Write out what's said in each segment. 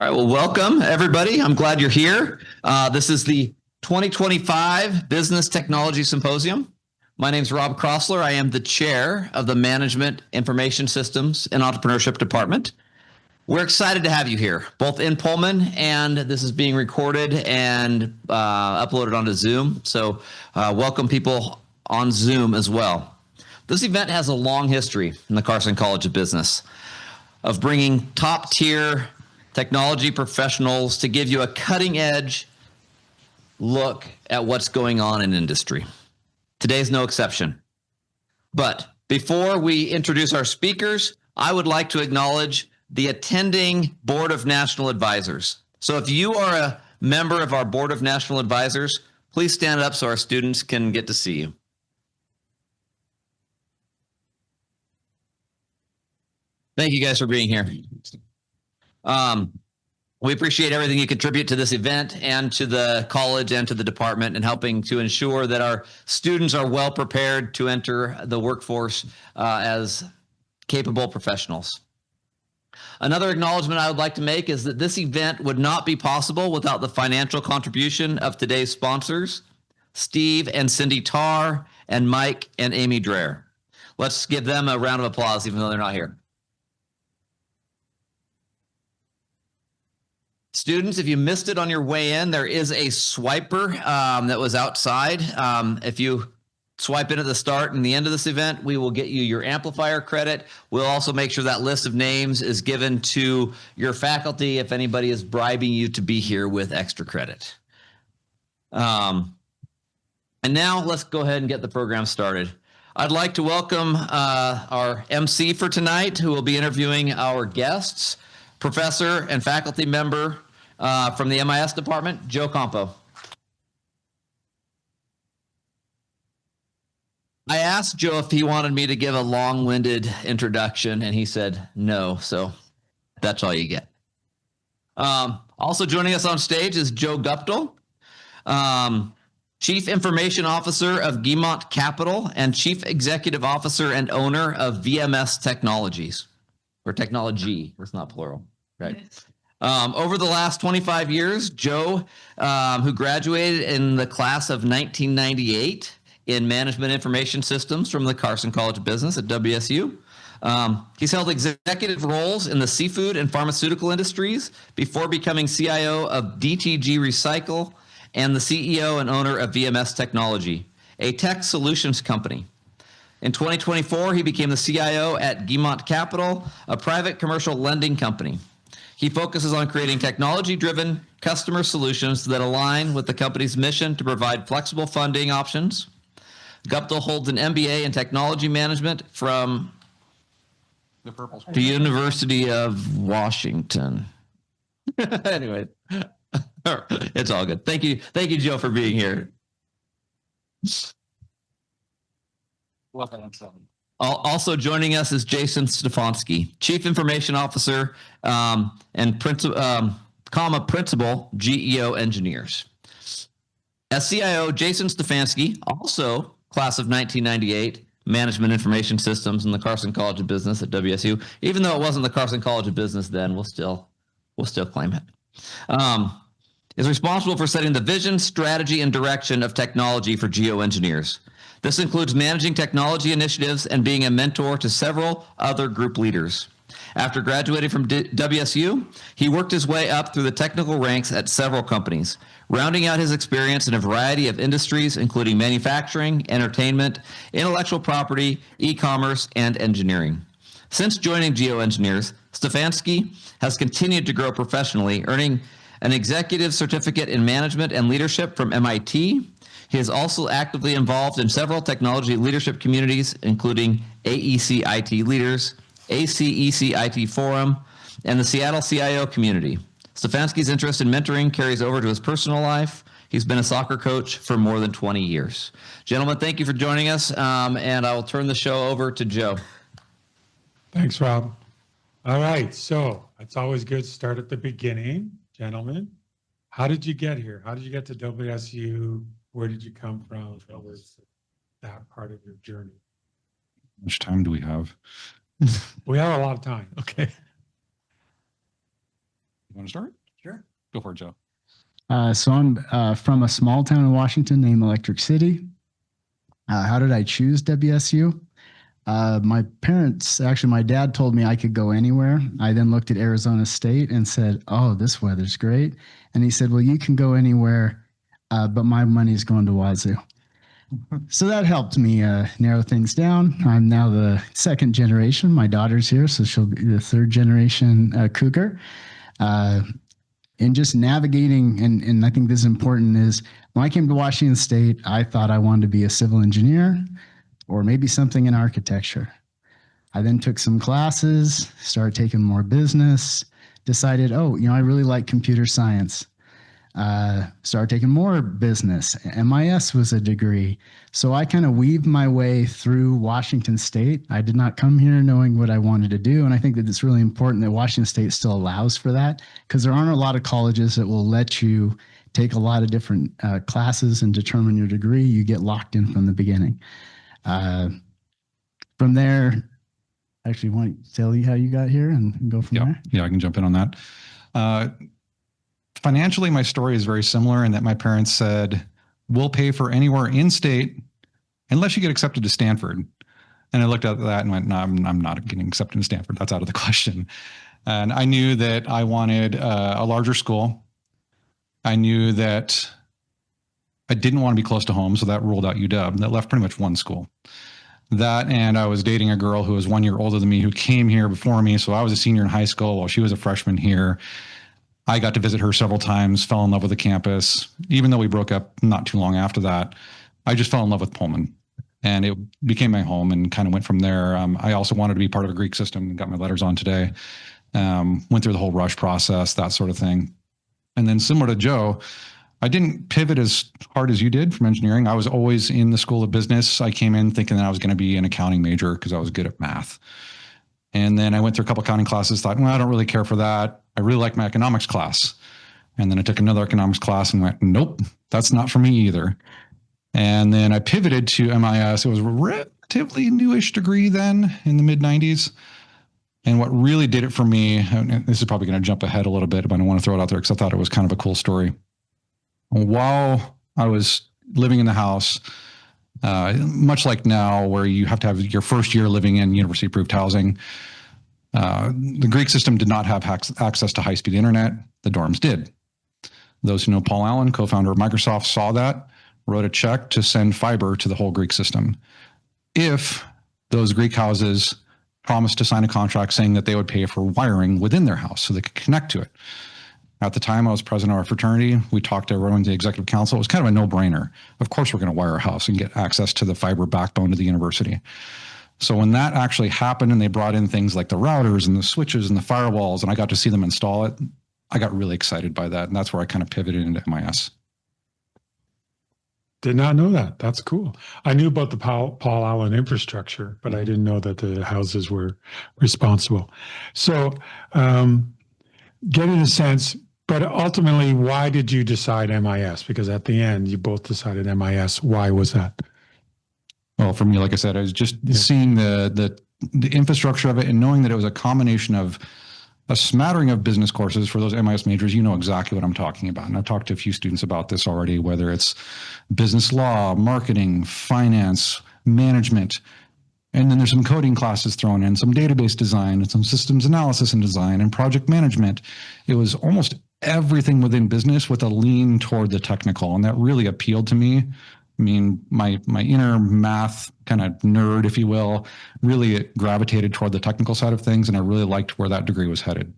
All right, well, welcome everybody. I'm glad you're here. This is the 2025 Business Technology Symposium. My name is Rob Crossler. I am the chair of the Management Information Systems and Entrepreneurship Department. We're excited to have you here, both in Pullman, and this is being recorded and uploaded onto Zoom. So welcome people on Zoom as well. This event has a long history in the Carson College of Business of bringing top-tier technology professionals to give you a cutting-edge look at what's going on in industry. Today's no exception. But before we introduce our speakers, I would like to acknowledge the attending Board of National Advisors. So if you are a member of our Board of National Advisors, please stand up so our students can get to see you. Thank you guys for being here. We appreciate everything you contribute to this event and to the college and to the department and helping to ensure that our students are well prepared to enter the workforce as capable professionals. Another acknowledgement I would like to make is that this event would not be possible without the financial contribution of today's sponsors, Steve and Cindy Tarr, and Mike and Amy Dreher. Let's give them a round of applause even though they're not here. Students, if you missed it on your way in, there is a swiper that was outside. If you swipe in at the start and the end of this event, we will get you your amplifier credit. We'll also make sure that list of names is given to your faculty if anybody is bribing you to be here with extra credit. And now let's go ahead and get the program started. I'd like to welcome our MC for tonight, who will be interviewing our guests. Professor and faculty member from the MIS department, Joe Campo. I asked Joe if he wanted me to give a long-winded introduction, and he said no, so that's all you get. Also joining us on stage is Joe Guptill, Chief Information Officer of Guimont Capital and Chief Executive Officer and owner of VMS Technologies. Or technology, it's not plural, right? Over the last 25 years, Joe, who graduated in the class of 1998 in Management Information Systems from the Carson College of Business at WSU. He's held executive roles in the seafood and pharmaceutical industries before becoming CIO of DTG Recycle and the CEO and owner of VMS Technology, a tech solutions company. In 2024, he became the CIO at Guimont Capital, a private commercial lending company. He focuses on creating technology-driven customer solutions that align with the company's mission to provide flexible funding options. Guptill holds an MBA in technology management from the University of Washington. Anyway, it's all good. Thank you, Joe, for being here. Also joining us is Jason Stefanski, Chief Information Officer and Principal GeoEngineers. As CIO, Jason Stefanski, also class of 1998, Management Information Systems in the Carson College of Business at WSU. Even though it wasn't the Carson College of Business then, we'll still claim it. Is responsible for setting the vision, strategy, and direction of technology for GeoEngineers. This includes managing technology initiatives and being a mentor to several other group leaders. After graduating from WSU, he worked his way up through the technical ranks at several companies, rounding out his experience in a variety of industries, including manufacturing, entertainment, intellectual property, e-commerce, and engineering. Since joining GeoEngineers, Stefanski has continued to grow professionally, earning an executive certificate in management and leadership from MIT. He is also actively involved in several technology leadership communities, including AEC IT Leaders, ACEC IT Forum, and the Seattle CIO community. Stefanski's interest in mentoring carries over to his personal life. He's been a soccer coach for more than 20 years. Gentlemen, thank you for joining us, and I will turn the show over to Joe. Thanks, Rob. All right, so it's always good to start at the beginning. Gentlemen, how did you get here? How did you get to WSU? Where did you come from? What was that part of your journey? How much time do we have? We have a lot of time. Okay. You want to start? Sure. Go for it, Joe. So I'm from a small town in Washington named Electric City. How did I choose WSU? My parents, actually, my dad told me I could go anywhere. I then looked at Arizona State and said, "Oh, this weather's great." And he said, "Well, you can go anywhere, but my money's going to Wazoo." So that helped me narrow things down. I'm now the second generation. My daughter's here, so she'll be the third generation Cougar. And just navigating, and I think this is important, is when I came to Washington State, I thought I wanted to be a civil engineer or maybe something in architecture. I then took some classes, started taking more business, decided, I really like computer science. Started taking more business. MIS was a degree. So I kind of weaved my way through Washington State. I did not come here knowing what I wanted to do. And I think that it's really important that Washington State still allows for that, because there aren't a lot of colleges that will let you take a lot of different classes and determine your degree. You get locked in from the beginning. From there, actually, want to tell you how you got here and go from there? Yeah, I can jump in on that. Financially, my story is very similar in that my parents said, "We'll pay for anywhere in state unless you get accepted to Stanford." And I looked at that and went, "No, I'm not getting accepted to Stanford. That's out of the question." And I knew that I wanted a larger school. I knew that I didn't want to be close to home, so that ruled out UW. That left pretty much one school. That, and I was dating a girl who was 1 year older than me, who came here before me. So I was a senior in high school while she was a freshman here. I got to visit her several times, fell in love with the campus. Even though we broke up not too long after that, I just fell in love with Pullman. And it became my home and kind of went from there. I also wanted to be part of a Greek system and got my letters on today. Went through the whole rush process, that sort of thing. And then similar to Joe, I didn't pivot as hard as you did from engineering. I was always in the School of Business. I came in thinking that I was going to be an accounting major because I was good at math. And then I went through a couple accounting classes, thought, well, I don't really care for that. I really like my economics class. And then I took another economics class and went, nope, that's not for me either. And then I pivoted to MIS. It was a relatively newish degree then in the mid 90s. And what really did it for me, and this is probably going to jump ahead a little bit, but I don't want to throw it out there because I thought it was kind of a cool story. While I was living in the house, much like now where you have to have your first year living in university approved housing, the Greek system did not have access to high-speed internet. The dorms did. Those who know Paul Allen, co-founder of Microsoft, saw that, wrote a check to send fiber to the whole Greek system. If those Greek houses promised to sign a contract saying that they would pay for wiring within their house so they could connect to it. At the time, I was president of our fraternity. We talked to everyone in the executive council. It was kind of a no-brainer. Of course, we're going to wire a house and get access to the fiber backbone to the university. So when that actually happened and they brought in things like the routers and the switches and the firewalls, and I got to see them install it, I got really excited by that. And that's where I kind of pivoted into MIS. Did not know that. That's cool. I knew about the Paul Allen infrastructure, but I didn't know that the houses were responsible. So getting a sense, but ultimately, why did you decide MIS? Because at the end, you both decided MIS. Why was that? Well, for me, like I said, I was just seeing the infrastructure of it and knowing that it was a combination of a smattering of business courses. For those MIS majors, you know exactly what I'm talking about. And I've talked to a few students about this already, whether it's business law, marketing, finance, management. And then there's some coding classes thrown in, some database design, and some systems analysis and design, and project management. It was almost everything within business with a lean toward the technical. And that really appealed to me. I mean, my inner math kind of nerd, if you will, really gravitated toward the technical side of things. And I really liked where that degree was headed.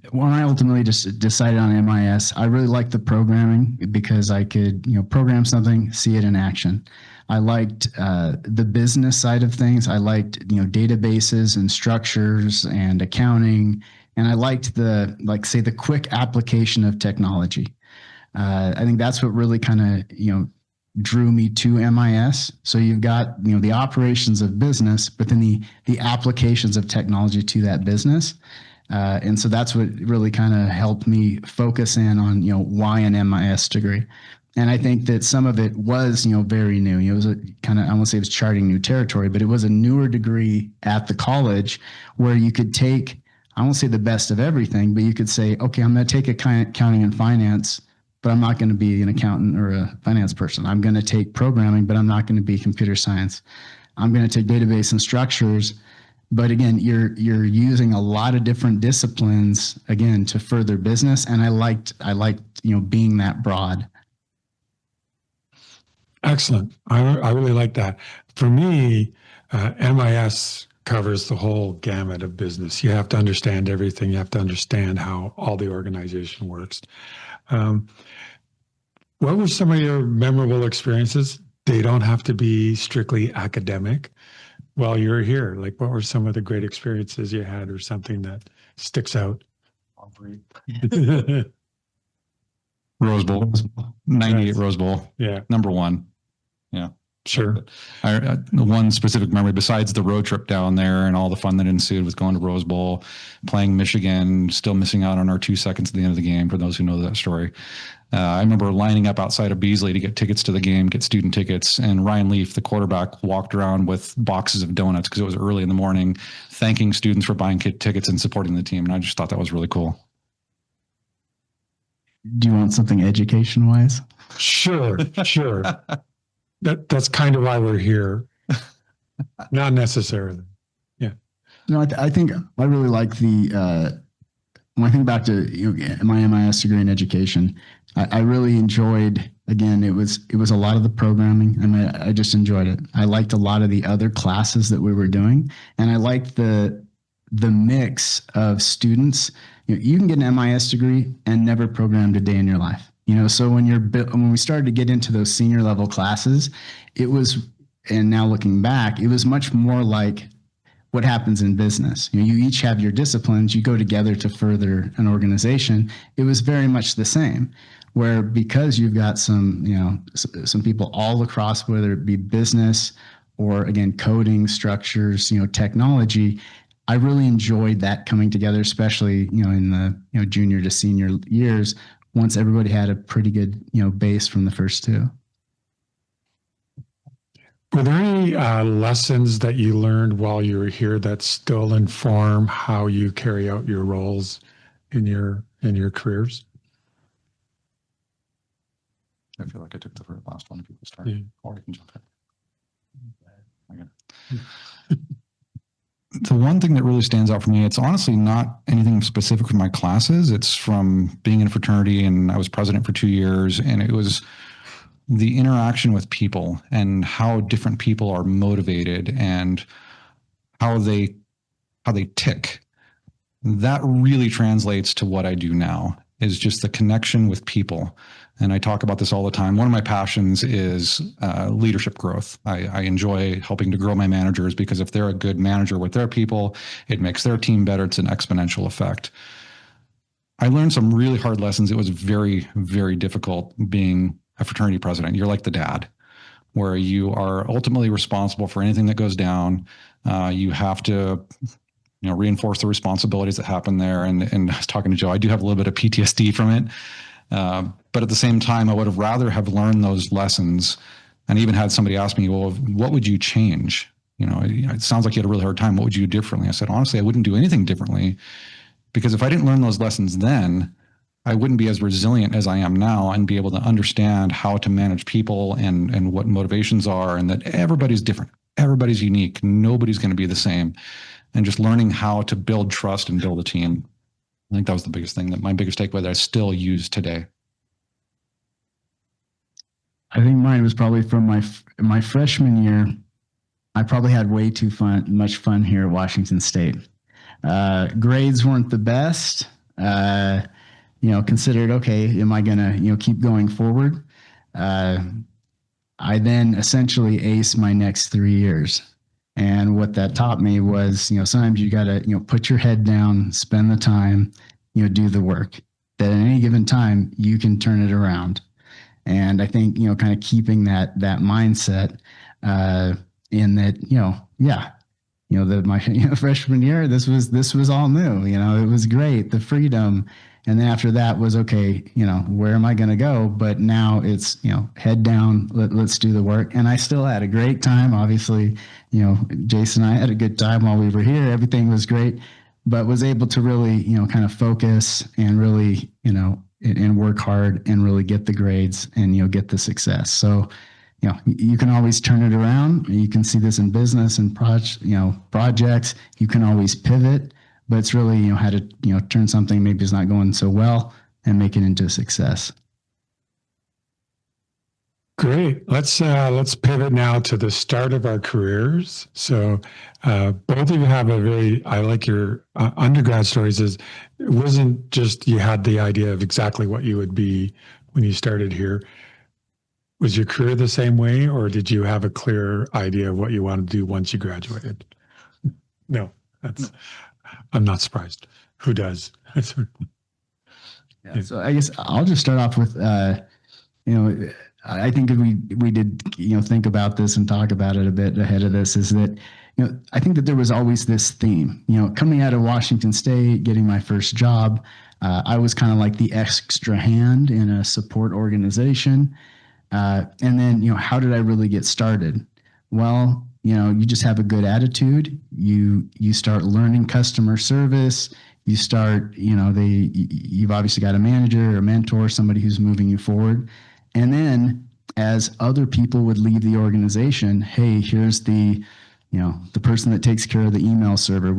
When I ultimately just decided on MIS, I really liked the programming because I could, program something, see it in action. I liked the business side of things. I liked, databases and structures and accounting. And I liked the quick application of technology. I think that's what really kind of, drew me to MIS. So you've got, the operations of business, but then the applications of technology to that business. And so that's what really kind of helped me focus in on, why an MIS degree. And I think that some of it was, very new. It was a kind of, I won't say it was charting new territory, but it was a newer degree at the college where you could take I won't say the best of everything, but you could say, okay, I'm going to take accounting and finance, but I'm not going to be an accountant or a finance person. I'm going to take programming, but I'm not going to be computer science. I'm going to take database and structures. But again, you're using a lot of different disciplines again to further business. And I liked, being that broad. Excellent. I really like that. For me, MIS covers the whole gamut of business. You have to understand everything. You have to understand how all the organization works. What were some of your memorable experiences? They don't have to be strictly academic. While you're here, like what were some of the great experiences you had, or something that sticks out? Rose Bowl, 98 Yes. Rose Bowl, Yeah, number one. Yeah. sure. One specific memory, besides the road trip down there and all the fun that ensued with going to Rose Bowl, playing Michigan, still missing out on our 2 seconds at the end of the game, for those who know that story. I remember lining up outside of Beasley to get tickets to the game, get student tickets, and Ryan Leaf, the quarterback, walked around with boxes of donuts because it was early in the morning, thanking students for buying tickets and supporting the team. And I just thought that was really cool. Do you want something education wise? Sure. That's kind of why we're here. Not necessarily. No, I think I really like the, when I think back to my MIS degree in education, I really enjoyed, again, it was a lot of the programming. I mean, I just enjoyed it. I liked a lot of the other classes that we were doing, and I liked the mix of students. You can get an MIS degree and never programmed a day in your life. So when we started to get into those senior level classes, it was, and now looking back, it was much more like what happens in business. You each have your disciplines, you go together to further an organization. It was very much the same, where because you've got some people all across, whether it be business or again, coding, structures, technology, I really enjoyed that coming together, especially, in the, junior to senior years, once everybody had a pretty good, base from the first two. Were there any lessons that you learned while you were here that still inform how you carry out your roles in your careers? I feel like I took the last one. People start, or I can jump in. The one thing that really stands out for me, it's honestly not anything specific with my classes. It's from being in a fraternity, and I was president for 2 years, and it was the interaction with people and how different people are motivated and how they tick. That really translates to what I do now, is just the connection with people. And I talk about this all the time. One of my passions is leadership growth. I enjoy helping to grow my managers, because if they're a good manager with their people, it makes their team better. It's an exponential effect. I learned some really hard lessons. It was very, very difficult being a fraternity president. You're like the dad, where you are ultimately responsible for anything that goes down. You have to reinforce the responsibilities that happen there. And I was talking to Joe, I do have a little bit of PTSD from it. But at the same time, I would have rather have learned those lessons, and even had somebody ask me, well, what would you change? It sounds like you had a really hard time. What would you do differently? I said, honestly, I wouldn't do anything differently, because if I didn't learn those lessons then, I wouldn't be as resilient as I am now and be able to understand how to manage people and what motivations are, and that everybody's different. Everybody's unique. Nobody's going to be the same. And just learning how to build trust and build a team. I think that was the biggest thing, my biggest takeaway that I still use today. I think mine was probably from my freshman year. I probably had way too much fun here at Washington State. Grades weren't the best. Considered, okay, am I gonna keep going forward? I then essentially aced my next 3 years. And what that taught me was, sometimes you got to, put your head down, spend the time, do the work. That at any given time, you can turn it around. And I think, kind of keeping that mindset in that, my freshman year, this was all new. It was great, the freedom. And then after that was, okay, where am I going to go? But now it's, head down, let's do the work. And I still had a great time. Obviously, Jason and I had a good time while we were here. Everything was great. but was able to really, kind of focus and really, and work hard and really get the grades and, get the success. So, you can always turn it around. You can see this in business and projects. You can always pivot, but it's really, how to, turn something maybe is not going so well and make it into a success. Great. Let's pivot now to the start of our careers. So both of you have I like your undergrad stories. It wasn't just you had the idea of exactly what you would be when you started here. Was your career the same way, or did you have a clear idea of what you wanted to do once you graduated? No, I'm not surprised. Who does? Yeah, so I guess I'll just start off with, I think if we did, think about this and talk about it a bit ahead of this, is that, I think that there was always this theme, coming out of Washington State, getting my first job. I was kind of like the extra hand in a support organization. And then, how did I really get started? Well, you just have a good attitude. You start learning customer service. You start, you've obviously got a manager or a mentor, somebody who's moving you forward. And then as other people would leave the organization, hey, here's the person that takes care of the email server.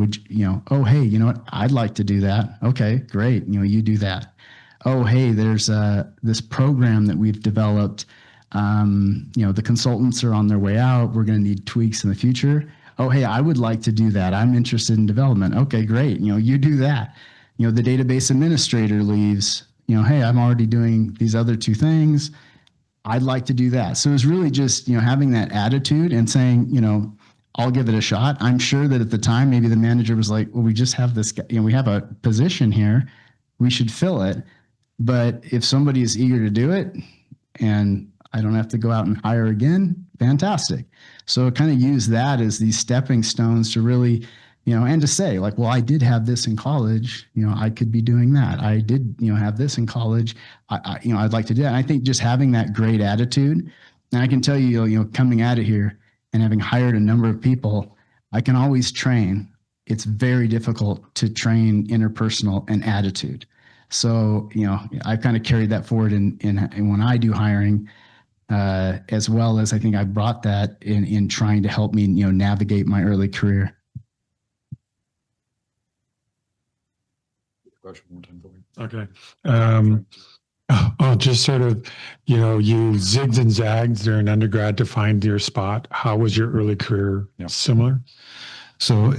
Oh, hey, you know what? I'd like to do that. Okay, great. You do that. Oh, hey, there's this program that we've developed. The consultants are on their way out. We're going to need tweaks in the future. Oh, hey, I would like to do that. I'm interested in development. Okay, great. You do that. The database administrator leaves. Hey, I'm already doing these other two things. I'd like to do that. So it's really just, having that attitude and saying, I'll give it a shot. I'm sure that at the time, maybe the manager was like, well, we just have this, we have a position here. We should fill it. But if somebody is eager to do it and I don't have to go out and hire again, fantastic. So kind of use that as these stepping stones to really, and to say like, well, I did have this in college, I could be doing that. I did, have this in college. I'd like to do that. And I think just having that great attitude, and I can tell you, coming out of here and having hired a number of people, I can always train. It's very difficult to train interpersonal and attitude. So, I've kind of carried that forward in when I do hiring, as well as I think I brought that in trying to help me, navigate my early career. Okay. Just sort of, you zigged and zagged during undergrad to find your spot. How was your early career? Yeah. Similar? So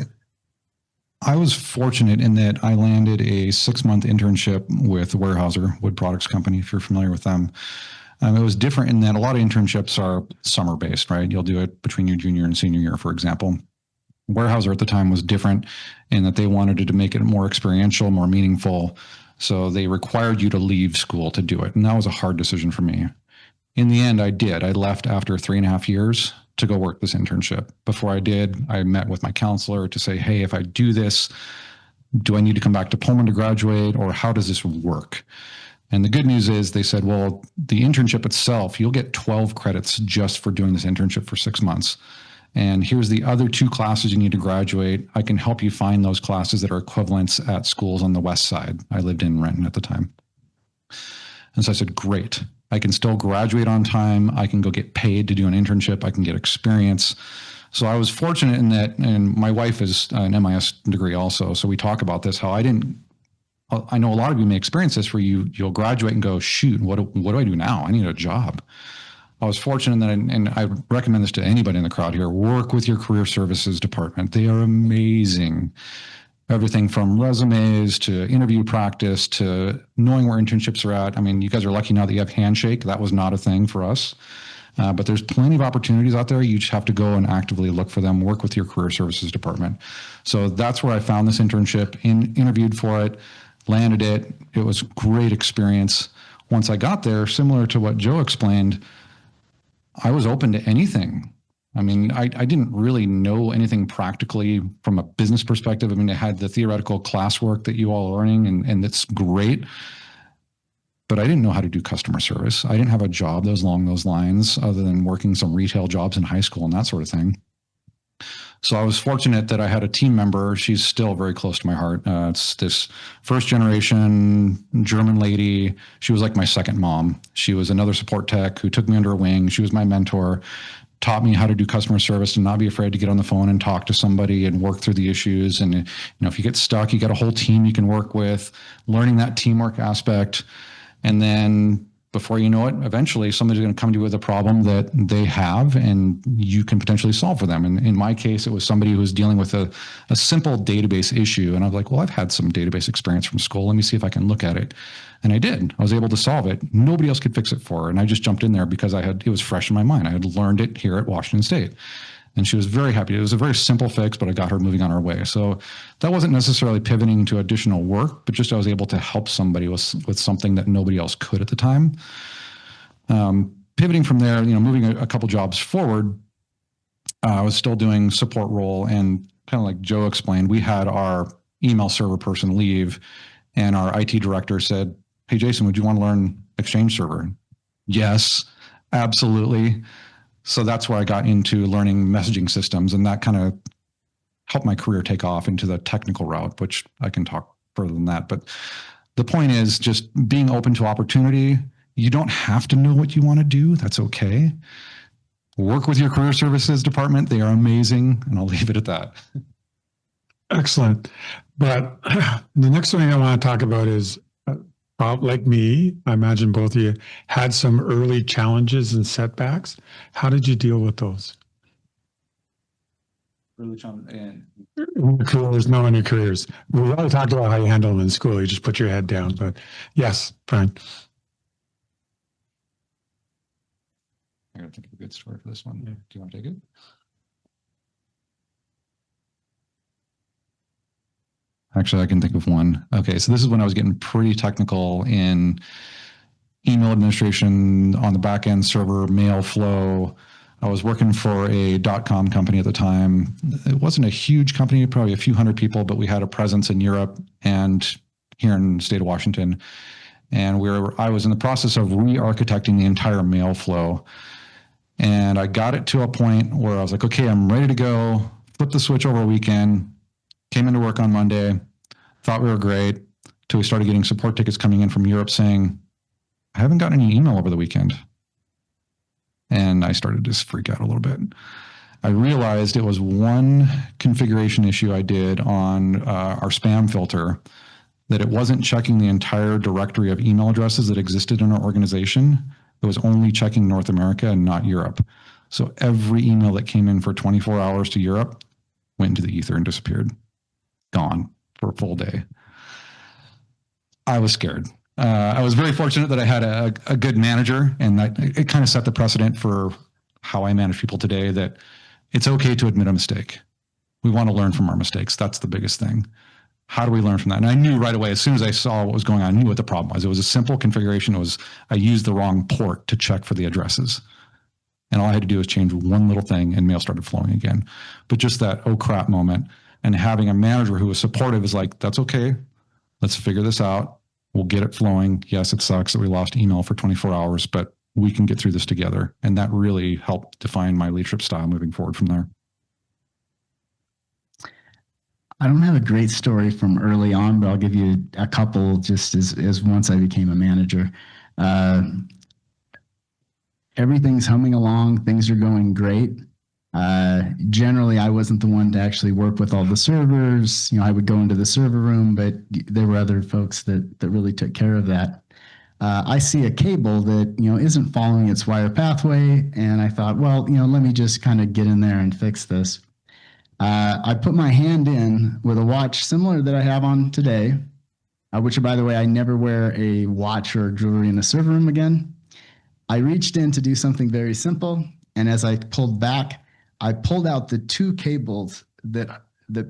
I was fortunate in that I landed a 6-month internship with Weyerhaeuser Wood Products Company, if you're familiar with them. It was different in that a lot of internships are summer based, right? You'll do it between your junior and senior year, for example. Weyerhaeuser at the time was different in that they wanted to make it more experiential, more meaningful. So they required you to leave school to do it. And that was a hard decision for me. In the end, I did. I left after 3.5 years to go work this internship. Before I did, I met with my counselor to say, hey, if I do this, do I need to come back to Pullman to graduate, or how does this work? And the good news is they said, well, the internship itself, you'll get 12 credits just for doing this internship for 6 months. And here's the other 2 classes you need to graduate. I can help you find those classes that are equivalents at schools on the west side. I lived in Renton at the time. And so I said, great. I can still graduate on time. I can go get paid to do an internship. I can get experience. So I was fortunate in that, and my wife is an MIS degree also. So we talk about this, how I know a lot of you may experience this where you'll graduate and go, shoot, what do I do now? I need a job. I was fortunate that, and I recommend this to anybody in the crowd here, work with your career services department. They are amazing. Everything from resumes to interview practice to knowing where internships are at. I mean, you guys are lucky now that you have Handshake. That was not a thing for us. But there's plenty of opportunities out there. You just have to go and actively look for them, work with your career services department. So that's where I found this internship, interviewed for it, landed it. It was a great experience. Once I got there, similar to what Joe explained, I was open to anything. I mean, I didn't really know anything practically from a business perspective. I mean, I had the theoretical classwork that you all are learning, and that's great. But I didn't know how to do customer service. I didn't have a job that was along those lines other than working some retail jobs in high school and that sort of thing. So I was fortunate that I had a team member. She's still very close to my heart. It's this first generation German lady. She was like my second mom. She was another support tech who took me under her wing. She was my mentor, taught me how to do customer service and not be afraid to get on the phone and talk to somebody and work through the issues. And, if you get stuck, you got a whole team you can work with, learning that teamwork aspect. And then before you know it, eventually somebody's going to come to you with a problem that they have and you can potentially solve for them. And in my case, it was somebody who was dealing with a simple database issue. And I was like, well, I've had some database experience from school. Let me see if I can look at it. And I did. I was able to solve it. Nobody else could fix it for her. And I just jumped in there because it was fresh in my mind. I had learned it here at Washington State. And she was very happy. It was a very simple fix, but I got her moving on her way. So that wasn't necessarily pivoting to additional work, but just I was able to help somebody with something that nobody else could at the time. Pivoting from there, moving a couple jobs forward, I was still doing support role, and kind of like Joe explained, we had our email server person leave, and our IT director said, "Hey, Jason, would you want to learn Exchange Server?" Yes, absolutely. So that's where I got into learning messaging systems, and that kind of helped my career take off into the technical route, which I can talk further than that. But the point is just being open to opportunity. You don't have to know what you want to do. That's okay. Work with your career services department. They are amazing, and I'll leave it at that. Excellent. But the next thing I want to talk about is, like me, I imagine both of you had some early challenges and setbacks. How did you deal with those? Early challenge and Careers, no any careers. We already talked about how you handle them in school. You just put your head down. But yes, fine. I gotta think of a good story for this one. Do you want to take it? Actually, I can think of one. Okay, so this is when I was getting pretty technical in email administration on the back end server, mail flow. I was working for a .com company at the time. It wasn't a huge company, probably a few hundred people, but we had a presence in Europe and here in the state of Washington. And I was in the process of re-architecting the entire mail flow. And I got it to a point where I was like, okay, I'm ready to go. Flip the switch over a weekend. Came into work on Monday, thought we were great, till we started getting support tickets coming in from Europe saying, I haven't gotten any email over the weekend. And I started to just freak out a little bit. I realized it was one configuration issue I did on our spam filter, that it wasn't checking the entire directory of email addresses that existed in our organization. It was only checking North America and not Europe. So every email that came in for 24 hours to Europe went into the ether and disappeared. Gone for a full day. I was scared. I was very fortunate that I had a good manager, and that it kind of set the precedent for how I manage people today, that it's okay to admit a mistake. We want to learn from our mistakes. That's the biggest thing. How do we learn from that? And I knew right away, as soon as I saw what was going on, I knew what the problem was. It was a simple configuration. I used the wrong port to check for the addresses. And all I had to do was change one little thing and mail started flowing again. But just that, oh crap moment, and having a manager who was supportive is like, that's okay. Let's figure this out. We'll get it flowing. Yes, it sucks that we lost email for 24 hours, but we can get through this together. And that really helped define my leadership style moving forward from there. I don't have a great story from early on, but I'll give you a couple just as once I became a manager. Everything's humming along. Things are going great. Generally, I wasn't the one to actually work with all the servers. I would go into the server room, but there were other folks that really took care of that. I see a cable that, isn't following its wire pathway. And I thought, well, let me just kind of get in there and fix this. I put my hand in with a watch similar that I have on today, which, by the way, I never wear a watch or jewelry in a server room again. I reached in to do something very simple. And as I pulled back, I pulled out the two cables that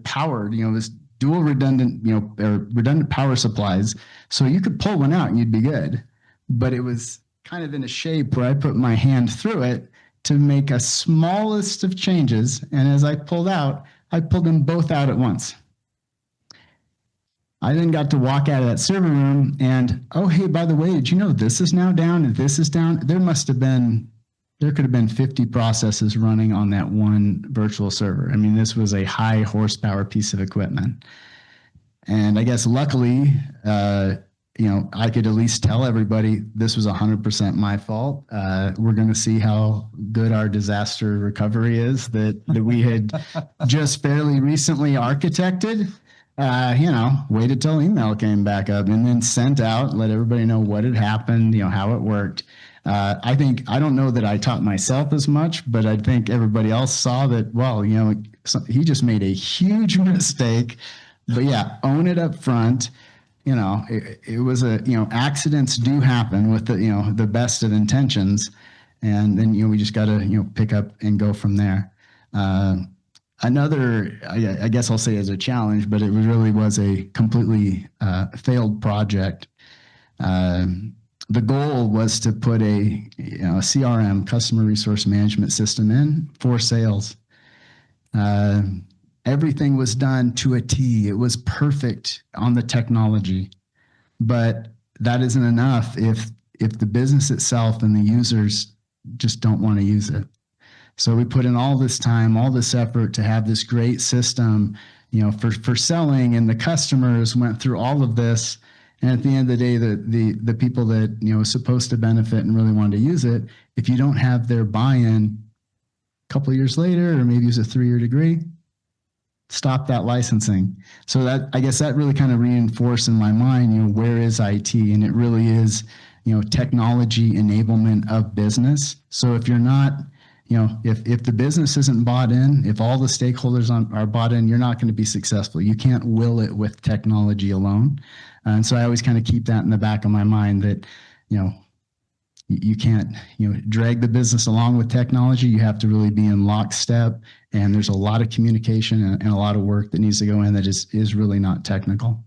powered, this dual redundant, or redundant power supplies. So you could pull one out and you'd be good. But it was kind of in a shape where I put my hand through it to make a smallest of changes. And as I pulled out, I pulled them both out at once. I then got to walk out of that server room and, oh, hey, by the way, did you know this is now down and this is down? There must have been there could have been 50 processes running on that one virtual server. I mean, this was a high horsepower piece of equipment. And I guess luckily, I could at least tell everybody this was 100% my fault. We're going to see how good our disaster recovery is that we had just fairly recently architected. Waited till email came back up and then sent out, let everybody know what had happened, how it worked. I don't know that I taught myself as much, but I think everybody else saw that, well, he just made a huge mistake. But yeah, own it up front. It was accidents do happen with the best of intentions. And then, we just got to, pick up and go from there. Another, I guess I'll say as a challenge, but it really was a completely failed project. The goal was to put a CRM, customer resource management system in for sales. Everything was done to a T. It was perfect on the technology, but that isn't enough if the business itself and the users just don't want to use it. So we put in all this time, all this effort to have this great system, for selling, and the customers went through all of this. And at the end of the day, the people that was supposed to benefit and really wanted to use it, if you don't have their buy-in a couple of years later, or maybe it's a 3-year degree, stop that licensing. So I guess that really kind of reinforced in my mind, where is IT? And it really is, technology enablement of business. So if you're not, if the business isn't bought in, if all the stakeholders are bought in, you're not going to be successful. You can't will it with technology alone. And so I always kind of keep that in the back of my mind that, you can't, drag the business along with technology. You have to really be in lockstep. And there's a lot of communication and a lot of work that needs to go in that is really not technical.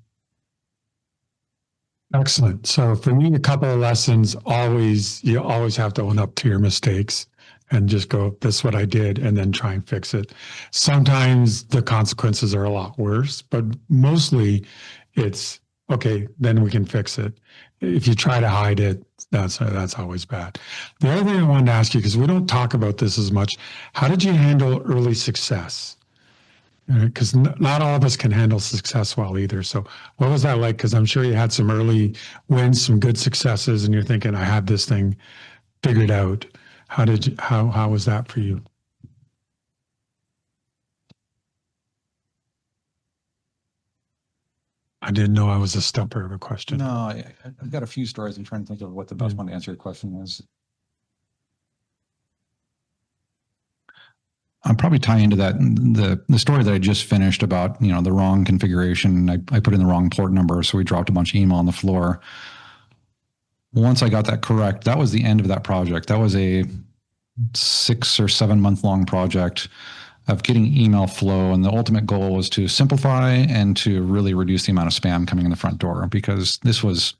Excellent. So for me, a couple of lessons, you always have to own up to your mistakes and just go, this is what I did, and then try and fix it. Sometimes the consequences are a lot worse, but mostly it's, okay, then we can fix it. If you try to hide it, that's always bad. The other thing I wanted to ask you, because we don't talk about this as much, how did you handle early success? Because not all of us can handle success well either. So what was that like? Because I'm sure you had some early wins, some good successes, and you're thinking, I have this thing figured out. How was that for you? I didn't know I was a stumper of a question. No, I've got a few stories. I'm trying to think of what the best one to answer your question is. I'll probably tie into that the story that I just finished about the wrong configuration. I put in the wrong port number, so we dropped a bunch of email on the floor. Once I got that correct, that was the end of that project. That was a 6 or 7 month long project of getting email flow, and the ultimate goal was to simplify and to really reduce the amount of spam coming in the front door, because this was,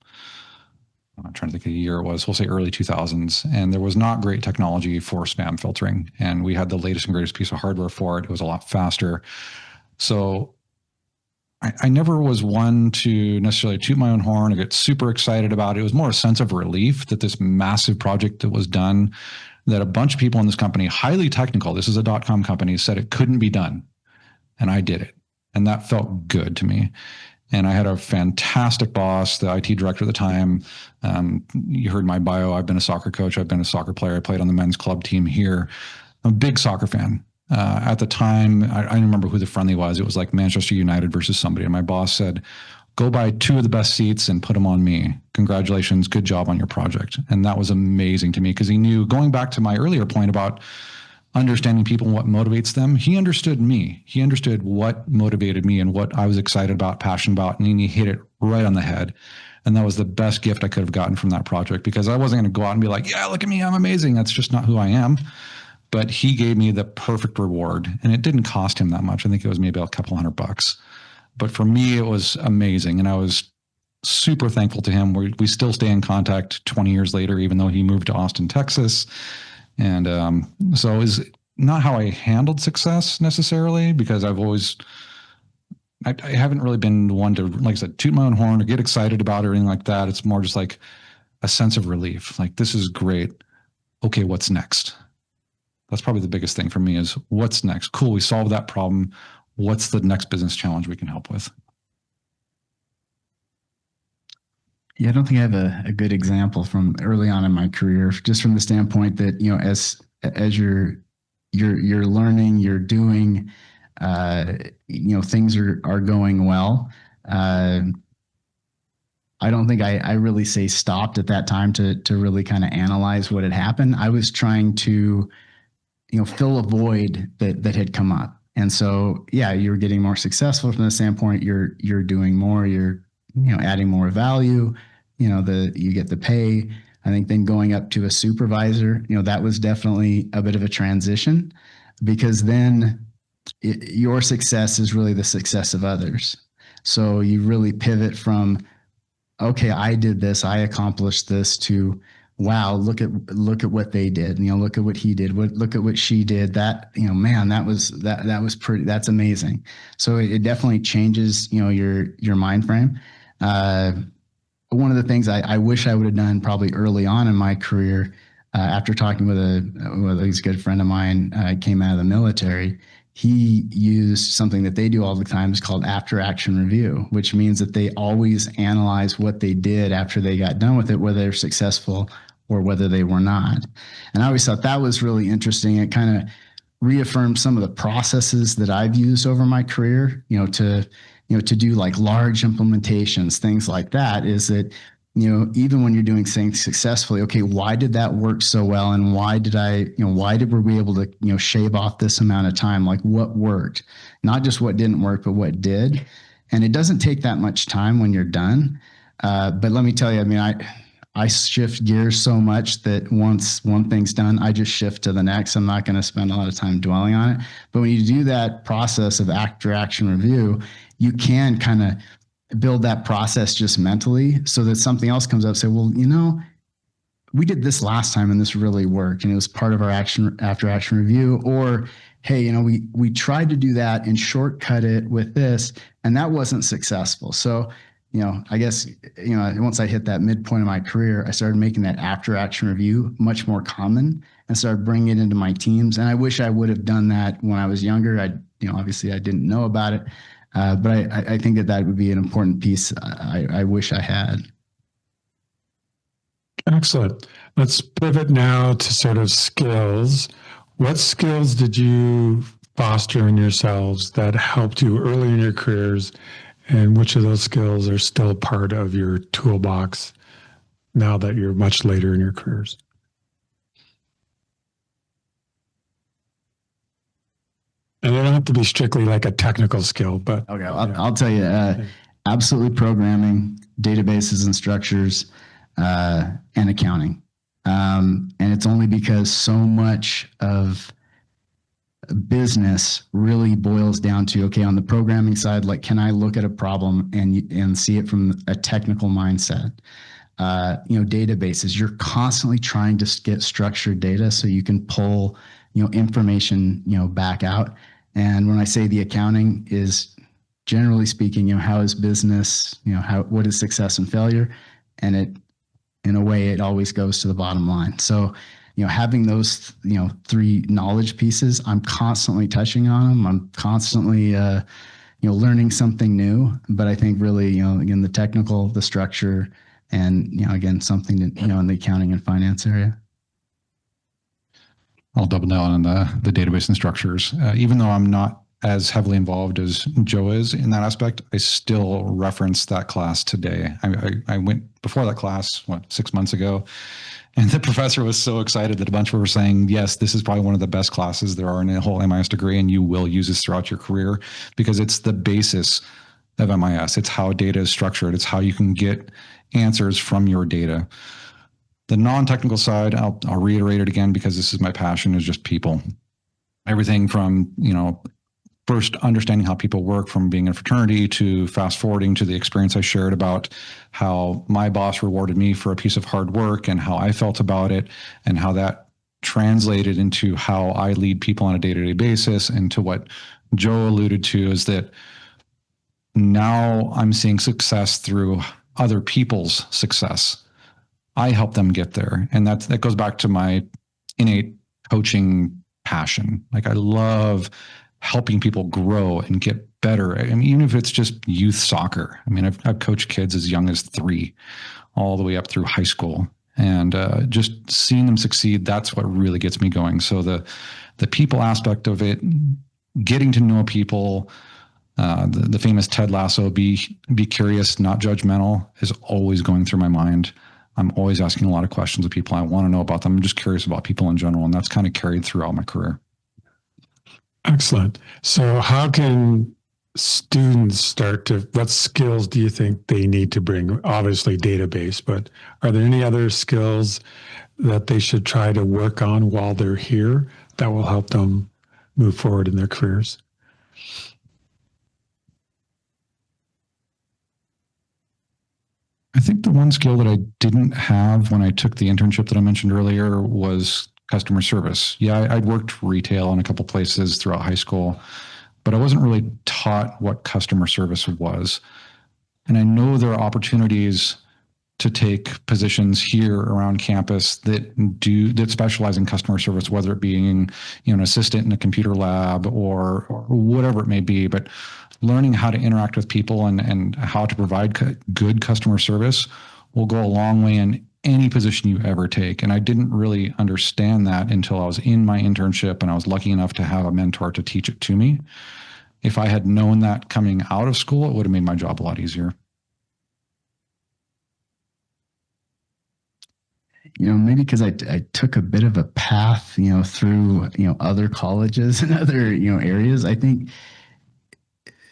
I'm trying to think of the year it was, we'll say early 2000s, and there was not great technology for spam filtering, and we had the latest and greatest piece of hardware for it. It was a lot faster. So I never was one to necessarily toot my own horn or get super excited about it. It was more a sense of relief that this massive project that was done, that a bunch of people in this company, highly technical, this is a .com company, said it couldn't be done. And I did it. And that felt good to me. And I had a fantastic boss, the IT director at the time. You heard my bio. I've been a soccer coach. I've been a soccer player. I played on the men's club team here. I'm a big soccer fan. At the time, I remember who the friendly was. It was like Manchester United versus somebody. And my boss said, go buy 2 of the best seats and put them on me. Congratulations. Good job on your project. And that was amazing to me, because he knew, going back to my earlier point about understanding people and what motivates them, he understood me. He understood what motivated me and what I was excited about, passionate about, and he hit it right on the head. And that was the best gift I could have gotten from that project, because I wasn't going to go out and be like, yeah, look at me, I'm amazing. That's just not who I am. But he gave me the perfect reward, and it didn't cost him that much. I think it was maybe a couple $100. But for me, it was amazing. And I was super thankful to him. We still stay in contact 20 years later, even though he moved to Austin, Texas. And so it was not how I handled success necessarily, because I haven't really been one to, like I said, toot my own horn or get excited about it or anything like that. It's more just like a sense of relief. Like, this is great. okay, what's next? That's probably the biggest thing for me is what's next? Cool, we solved that problem. What's the next business challenge we can help with? Yeah, I don't think I have a good example from early on in my career, just from the standpoint that, as you're learning, you're doing, things are going well. I don't think I really say stopped at that time to really kind of analyze what had happened. I was trying to, fill a void that had come up. And so, yeah, you're getting more successful from the standpoint you're doing more, you're, adding more value, you get the pay. I think then going up to a supervisor, that was definitely a bit of a transition, because then your success is really the success of others. So you really pivot from, okay, I did this, I accomplished this, to, wow, look at what they did. Look at what he did. Look at what she did. That, man, that was pretty. That's amazing. So it definitely changes, your mind frame. One of the things I wish I would have done probably early on in my career, after talking with a good friend of mine, came out of the military. He used something that they do all the time. It's called after action review, which means that they always analyze what they did after they got done with it, whether they're successful or whether they were not. And I always thought that was really interesting. It kind of reaffirmed some of the processes that I've used over my career, to do like large implementations, things like that. Is that, even when you're doing things successfully, okay, why did that work so well? And why were we able to, shave off this amount of time? Like, what worked? Not just what didn't work, but what did. And it doesn't take that much time when you're done. But let me tell you, I mean, I shift gears so much that once one thing's done, I just shift to the next. I'm not going to spend a lot of time dwelling on it. But when you do that process of after action review, you can kind of build that process just mentally, so that something else comes up, say, well, we did this last time and this really worked, and it was part of our after action review. Or, hey, we tried to do that and shortcut it with this, and that wasn't successful. So, I guess, once I hit that midpoint of my career, I started making that after action review much more common and started bringing it into my teams. And I wish I would have done that when I was younger. Obviously I didn't know about it. But I think that would be an important piece I wish I had. Excellent. Let's pivot now to sort of skills. What skills did you foster in yourselves that helped you early in your careers, and which of those skills are still part of your toolbox now that you're much later in your careers? And they don't have to be strictly like a technical skill, but okay, I'll tell you, absolutely programming, databases and structures, and accounting. And it's only because so much of business really boils down to, okay, on the programming side, like, can I look at a problem and see it from a technical mindset? Databases, you're constantly trying to get structured data so you can pull, information, back out. And when I say the accounting is, generally speaking, how is business, what is success and failure? And it, in a way, it always goes to the bottom line. So, having those, three knowledge pieces, I'm constantly touching on them. I'm constantly, learning something new. But I think really, again, the technical, the structure, and, again, something that, in the accounting and finance area. I'll double down on the database and structures. Even though I'm not as heavily involved as Joe is in that aspect, I still reference that class today. I went before that class, 6 months ago, and the professor was so excited that a bunch of us were saying, yes, this is probably one of the best classes there are in a whole MIS degree, and you will use this throughout your career, because it's the basis of MIS. It's how data is structured. It's how you can get answers from your data. The non-technical side, I'll reiterate it again because this is my passion, is just people. Everything from, first understanding how people work, from being in a fraternity to fast forwarding to the experience I shared about how my boss rewarded me for a piece of hard work and how I felt about it, and how that translated into how I lead people on a day-to-day basis. And to what Joe alluded to, is that now I'm seeing success through other people's success. I help them get there. And that goes back to my innate coaching passion. Like I love helping people grow and get better. I mean, even if it's just youth soccer. I mean, I've coached kids as young as 3, all the way up through high school, and just seeing them succeed. That's what really gets me going. So the people aspect of it, getting to know people, the famous Ted Lasso, be curious, not judgmental, is always going through my mind. I'm always asking a lot of questions of people. I want to know about them. I'm just curious about people in general, and that's kind of carried throughout my career. Excellent. So how can students start to, what skills do you think they need to bring? Obviously database, but are there any other skills that they should try to work on while they're here that will help them move forward in their careers? I think the one skill that I didn't have when I took the internship that I mentioned earlier was customer service. Yeah, I'd worked retail in a couple places throughout high school, but I wasn't really taught what customer service was. And I know there are opportunities to take positions here around campus that specialize in customer service, whether it being, an assistant in a computer lab or whatever it may be. But learning how to interact with people and how to provide good customer service will go a long way in any position you ever take. And I didn't really understand that until I was in my internship, and I was lucky enough to have a mentor to teach it to me. If I had known that coming out of school, it would have made my job a lot easier. Maybe because I took a bit of a path, through, other colleges and other, areas. I think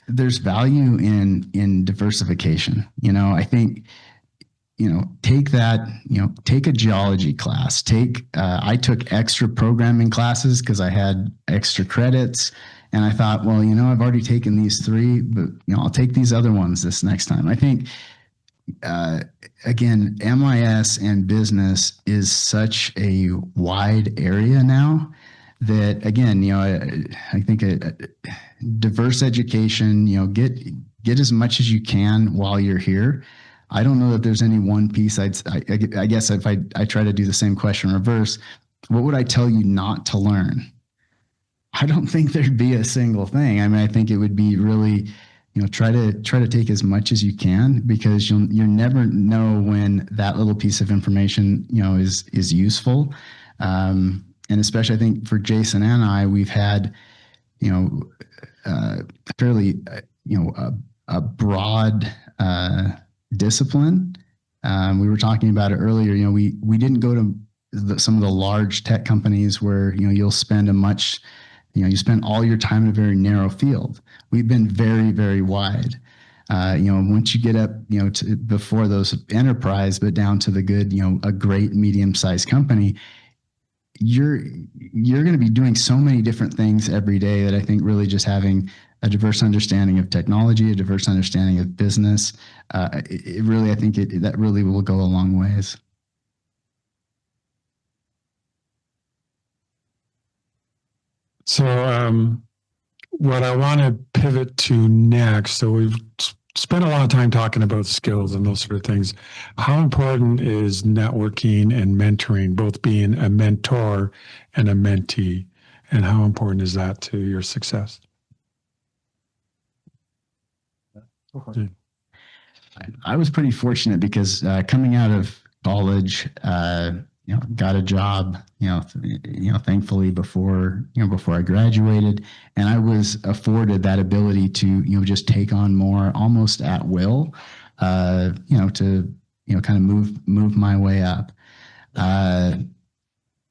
there's value in diversification. I think, take that, take a geology class, I took extra programming classes because I had extra credits. And I thought, well, I've already taken these 3, but, I'll take these other ones this next time. I think, again, MIS and business is such a wide area now that, again, I think a diverse education, get as much as you can while you're here. I don't know that there's any one piece. I guess if I try to do the same question reverse, what would I tell you not to learn? I don't think there'd be a single thing. I mean, I think it would be really, try to take as much as you can, because you'll never know when that little piece of information, is useful. And especially, I think for Jason and I, we've had, fairly, a broad discipline. We were talking about it earlier. We didn't go to some of the large tech companies where you'll spend you spend all your time in a very narrow field. We've been very, very wide. Once you get up, to before those enterprise, but down to the good, a great medium-sized company, you're going to be doing so many different things every day that I think really just having a diverse understanding of technology, a diverse understanding of business, it really, I think that really will go a long ways. So what I want to pivot to next, so we've spent a lot of time talking about skills and those sort of things. How important is networking and mentoring, both being a mentor and a mentee? And how important is that to your success? I was pretty fortunate because coming out of college, got a job, thankfully before I graduated, and I was afforded that ability to, just take on more almost at will, to, kind of move my way up. That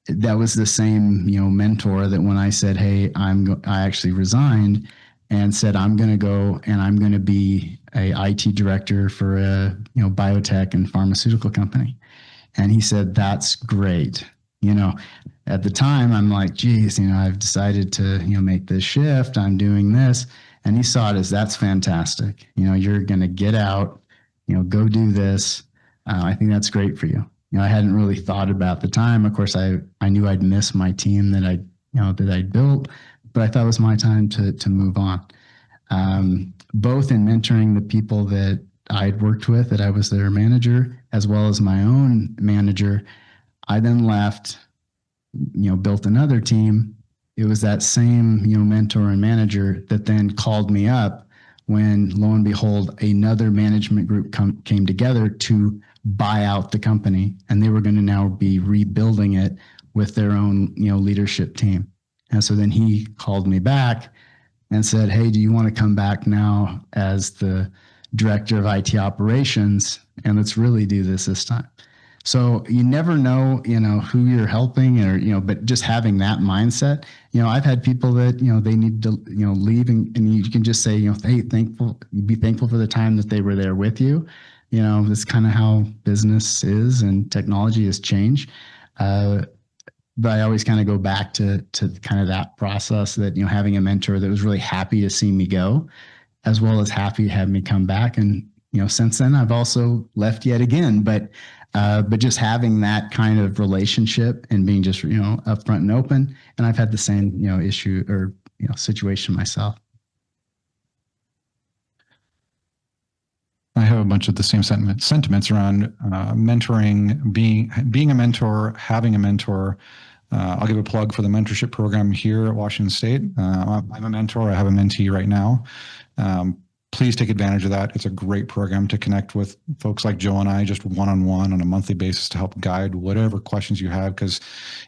was the same, mentor that when I said, hey, I actually resigned and said, I'm going to go and I'm going to be a IT director for a, biotech and pharmaceutical company. And he said, that's great. At the time I'm like, geez, I've decided to, make this shift. I'm doing this. And he saw it as, that's fantastic. You're going to get out, go do this. I think that's great for you. I hadn't really thought about the time. Of course, I knew I'd miss my team that I'd built, but I thought it was my time to move on. Both in mentoring the people that I'd worked with, that I was their manager, as well as my own manager. I then left, built another team, it was that same, mentor and manager that then called me up when, lo and behold, another management group came together to buy out the company, and they were going to now be rebuilding it with their own, leadership team. And so then he called me back and said, "Hey, do you want to come back now as the director of IT operations? And let's really do this time." So you never know, who you're helping, or, but just having that mindset, I've had people that, they need to, leave, and you can just say, hey, be thankful for the time that they were there with you. That's kind of how business is, and technology has changed. But I always kind of go back to kind of that process, that, having a mentor that was really happy to see me go, as well as happy to have me come back. And, since then I've also left yet again, but just having that kind of relationship and being just, upfront and open. And I've had the same, issue or, situation myself. I have a bunch of the same sentiments around mentoring, being a mentor, having a mentor. I'll give a plug for the mentorship program here at Washington State. I'm a mentor. I have a mentee right now. Please take advantage of that. It's a great program to connect with folks like Joe and I, just one-on-one on a monthly basis, to help guide whatever questions you have. Because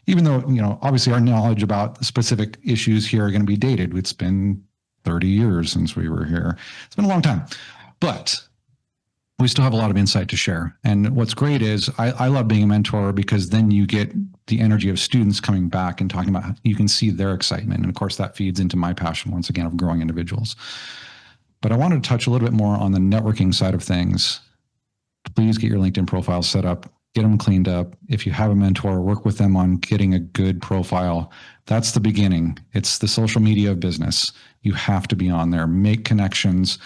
even though, obviously our knowledge about specific issues here are going to be dated. It's been 30 years since we were here. It's been a long time, but we still have a lot of insight to share. And what's great is I love being a mentor, because then you get the energy of students coming back and talking about, you can see their excitement. And of course that feeds into my passion, once again, of growing individuals. But I wanted to touch a little bit more on the networking side of things. Please get your LinkedIn profile set up, get them cleaned up. If you have a mentor, work with them on getting a good profile. That's the beginning. It's the social media of business. You have to be on there, make connections.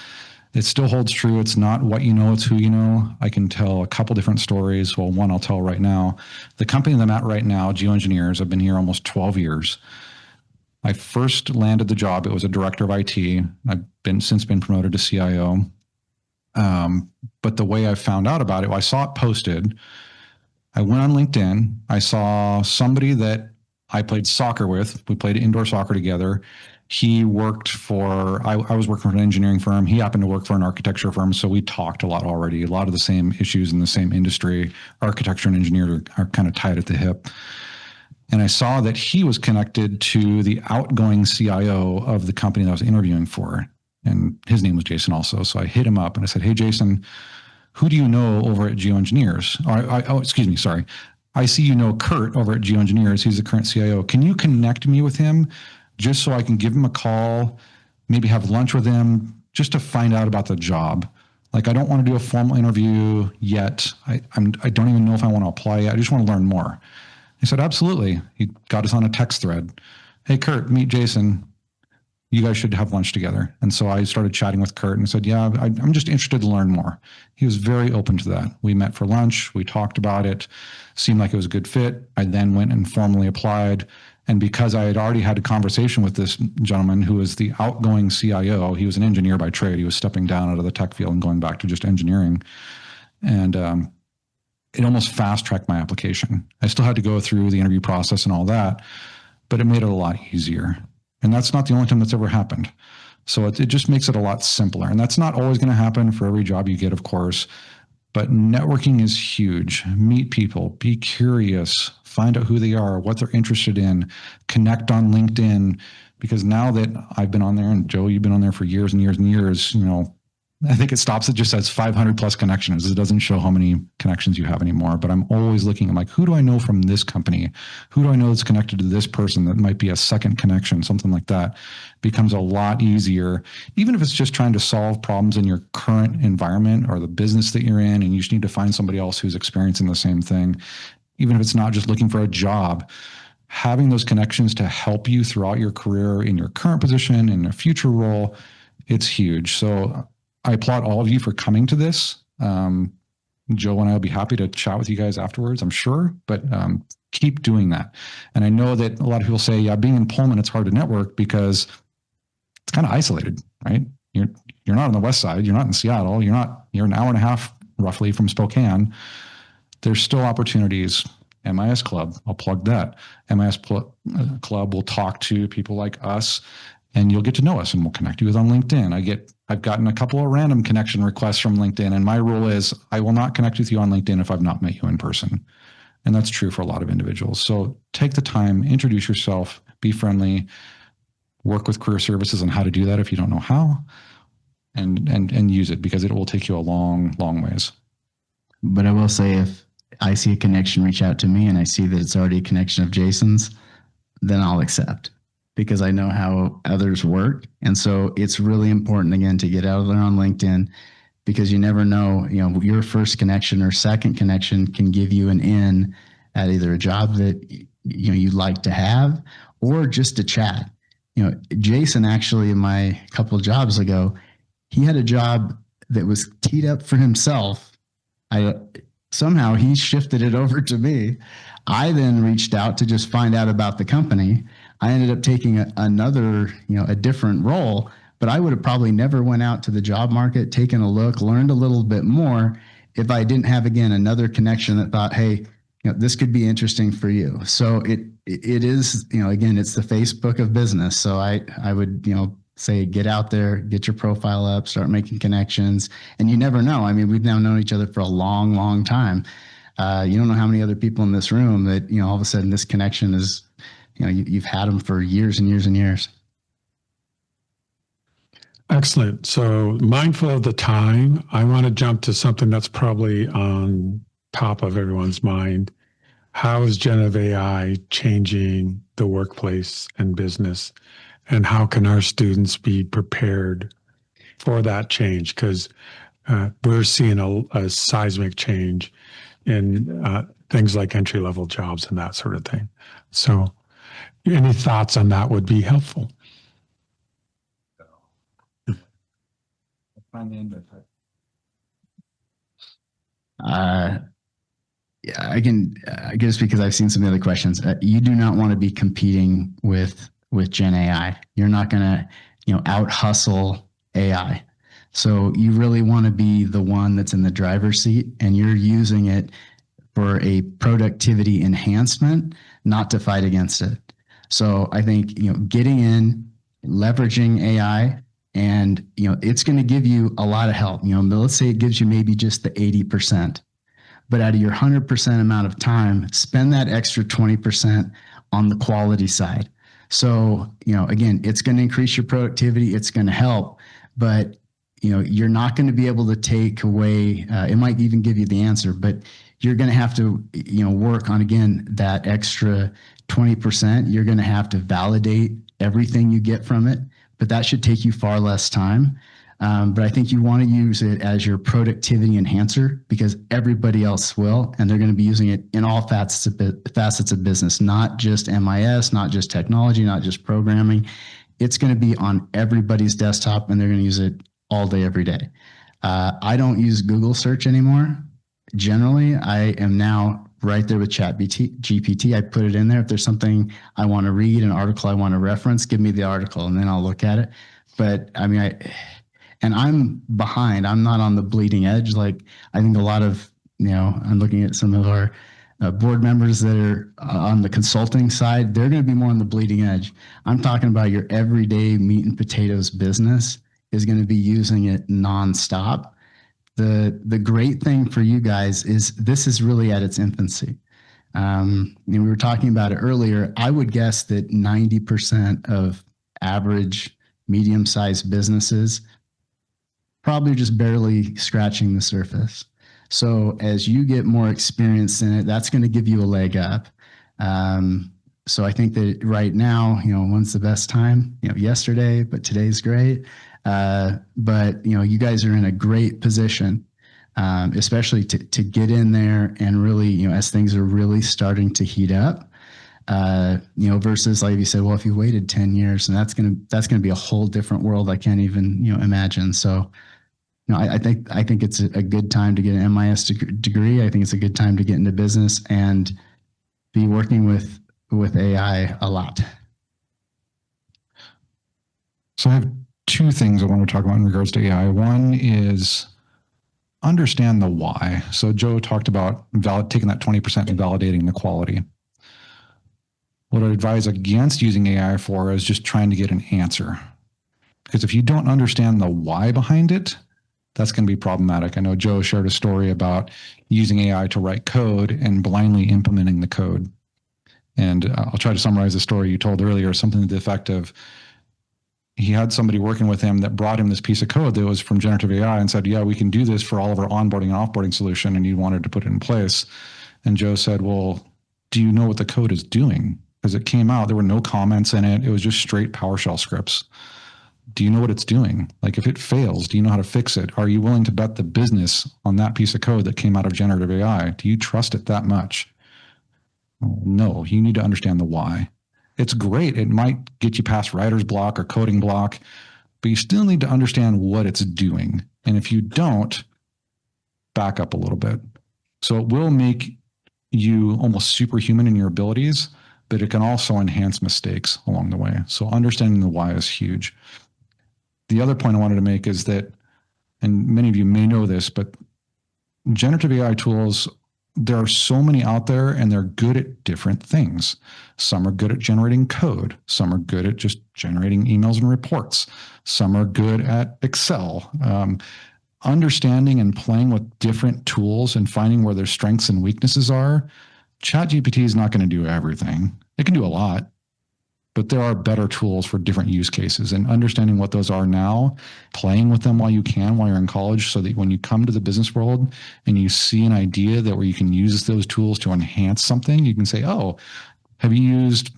It still holds true. It's not what you know, it's who you know. I can tell a couple different stories. Well, one I'll tell right now. The company that I'm at right now, GeoEngineers, I've been here almost 12 years. I first landed the job. It was a director of IT. I've since been promoted to CIO. But the way I found out about it, I saw it posted. I went on LinkedIn. I saw somebody that I played soccer with. We played indoor soccer together. He worked for, I was working for an engineering firm. He happened to work for an architecture firm. So we talked a lot already. A lot of the same issues in the same industry. Architecture and engineering are kind of tied at the hip. And I saw that he was connected to the outgoing CIO of the company that I was interviewing for. And his name was Jason also. So I hit him up and I said, "Hey, Jason, who do you know over at GeoEngineers?" Sorry. "I see you know Kurt over at GeoEngineers. He's the current CIO. Can you connect me with him just so I can give him a call, maybe have lunch with him, just to find out about the job? Like, I don't want to do a formal interview yet. I don't even know if I want to apply yet. I just want to learn more." He said, "Absolutely." He got us on a text thread. "Hey, Kurt, meet Jason. You guys should have lunch together." And so I started chatting with Kurt and said, "Yeah, I'm just interested to learn more." He was very open to that. We met for lunch. We talked about it. Seemed like it was a good fit. I then went and formally applied. And because I had already had a conversation with this gentleman who was the outgoing CIO, he was an engineer by trade. He was stepping down out of the tech field and going back to just engineering. And it almost fast-tracked my application. I still had to go through the interview process and all that, but it made it a lot easier. And that's not the only time that's ever happened. So it just makes it a lot simpler. And that's not always going to happen for every job you get, of course. But networking is huge. Meet people, be curious, find out who they are, what they're interested in, connect on LinkedIn. Because now that I've been on there, and Joe, you've been on there for years and years and years, I think it stops at just says 500 plus connections. It doesn't show how many connections you have anymore, but I'm always looking at, like, who do I know from this company? Who do I know that's connected to this person that might be a second connection, something like that. Becomes a lot easier, even if it's just trying to solve problems in your current environment or the business that you're in, and you just need to find somebody else who's experiencing the same thing. Even if it's not just looking for a job, having those connections to help you throughout your career in your current position, in a future role, it's huge. So I applaud all of you for coming to this. Joe and I will be happy to chat with you guys afterwards, I'm sure, but keep doing that. And I know that a lot of people say, yeah, being in Pullman, it's hard to network because it's kind of isolated, right? You're not on the west side. You're not in Seattle. You're an hour and a half roughly from Spokane. There's still opportunities. MIS Club. I'll plug that. Club will talk to people like us, and you'll get to know us, and we'll connect you with on LinkedIn. I've gotten a couple of random connection requests from LinkedIn, and my rule is I will not connect with you on LinkedIn if I've not met you in person. And that's true for a lot of individuals. So take the time, introduce yourself, be friendly, work with career services on how to do that if you don't know how, and use it, because it will take you a long, long ways. But I will say, if I see a connection reach out to me and I see that it's already a connection of Jason's, then I'll accept, because I know how others work. And so it's really important, again, to get out there on LinkedIn, because you never know, your first connection or second connection can give you an in at either a job that, you'd like to have, or just to chat. Jason actually, in my couple of jobs ago, he had a job that was teed up for himself. Somehow he shifted it over to me. I then reached out to just find out about the company. I ended up taking another, a different role, but I would have probably never went out to the job market, taken a look, learned a little bit more if I didn't have, again, another connection that thought, hey, this could be interesting for you. So it is, again, it's the Facebook of business. So I would, say, get out there, get your profile up, start making connections. And you never know. I mean, we've now known each other for a long, long time. You don't know how many other people in this room that, all of a sudden this connection is, you've had them for years and years and years. Excellent. So mindful of the time, I want to jump to something that's probably on top of everyone's mind. How is generative AI changing the workplace and business? And how can our students be prepared for that change? Because we're seeing a seismic change in things like entry-level jobs and that sort of thing. So any thoughts on that would be helpful. Yeah, I can, I guess, because I've seen some of the other questions. You do not want to be competing with Gen AI. You're not going to, out hustle AI. So you really want to be the one that's in the driver's seat, and you're using it for a productivity enhancement, not to fight against it. So I think, getting in, leveraging AI, and, it's going to give you a lot of help. Let's say it gives you maybe just the 80%. But out of your 100% amount of time, spend that extra 20% on the quality side. So, again, it's going to increase your productivity. It's going to help, but, you're not going to be able to take away, it might even give you the answer, but you're going to have to, work on, again, that extra 20%. You're going to have to validate everything you get from it, but that should take you far less time. But I think you want to use it as your productivity enhancer, because everybody else will, and they're going to be using it in all facets of business, not just MIS, not just technology, not just programming. It's going to be on everybody's desktop, and they're going to use it all day, every day. I don't use Google search anymore. Generally, I am now right there with GPT. I put it in there. If there's something I want to read, an article I want to reference, give me the article, and then I'll look at it. But I mean, and I'm behind. I'm not on the bleeding edge. Like, I think a lot of, I'm looking at some of our board members that are on the consulting side. They're going to be more on the bleeding edge. I'm talking about your everyday meat and potatoes business is going to be using it nonstop. The great thing for you guys is this is really at its infancy. We were talking about it earlier. I would guess that 90% of average medium-sized businesses probably just barely scratching the surface. So as you get more experience in it, that's going to give you a leg up. So I think that right now, when's the best time? Yesterday, but today's great. But you guys are in a great position, especially to get in there and really, as things are really starting to heat up. Versus, like you said, well, if you waited 10 years, and that's going to be a whole different world I can't even, imagine. So, I think it's a good time to get an MIS degree. I think it's a good time to get into business and be working with AI a lot. So I have two things I want to talk about in regards to AI. One is understand the why. So Joe talked about taking that 20% and validating the quality. What I advise against using AI for is just trying to get an answer. Because if you don't understand the why behind it, that's going to be problematic. I know Joe shared a story about using AI to write code and blindly implementing the code. And I'll try to summarize the story you told earlier, something to the effect of he had somebody working with him that brought him this piece of code that was from generative AI and said, yeah, we can do this for all of our onboarding and offboarding solution. And he wanted to put it in place. And Joe said, well, do you know what the code is doing? Because it came out, there were no comments in it. It was just straight PowerShell scripts. Do you know what it's doing? Like if it fails, do you know how to fix it? Are you willing to bet the business on that piece of code that came out of generative AI? Do you trust it that much? Well, no, you need to understand the why. It's great. It might get you past writer's block or coding block, but you still need to understand what it's doing. And if you don't, back up a little bit. So it will make you almost superhuman in your abilities, but it can also enhance mistakes along the way. So understanding the why is huge. The other point I wanted to make is that, and many of you may know this, but generative AI tools, there are so many out there and they're good at different things. Some are good at generating code. Some are good at just generating emails and reports. Some are good at Excel. Understanding and playing with different tools and finding where their strengths and weaknesses are. ChatGPT is not going to do everything. It can do a lot, but there are better tools for different use cases, and understanding what those are now, playing with them while you can, while you're in college, so that when you come to the business world and you see an idea that where you can use those tools to enhance something, you can say, oh, have you used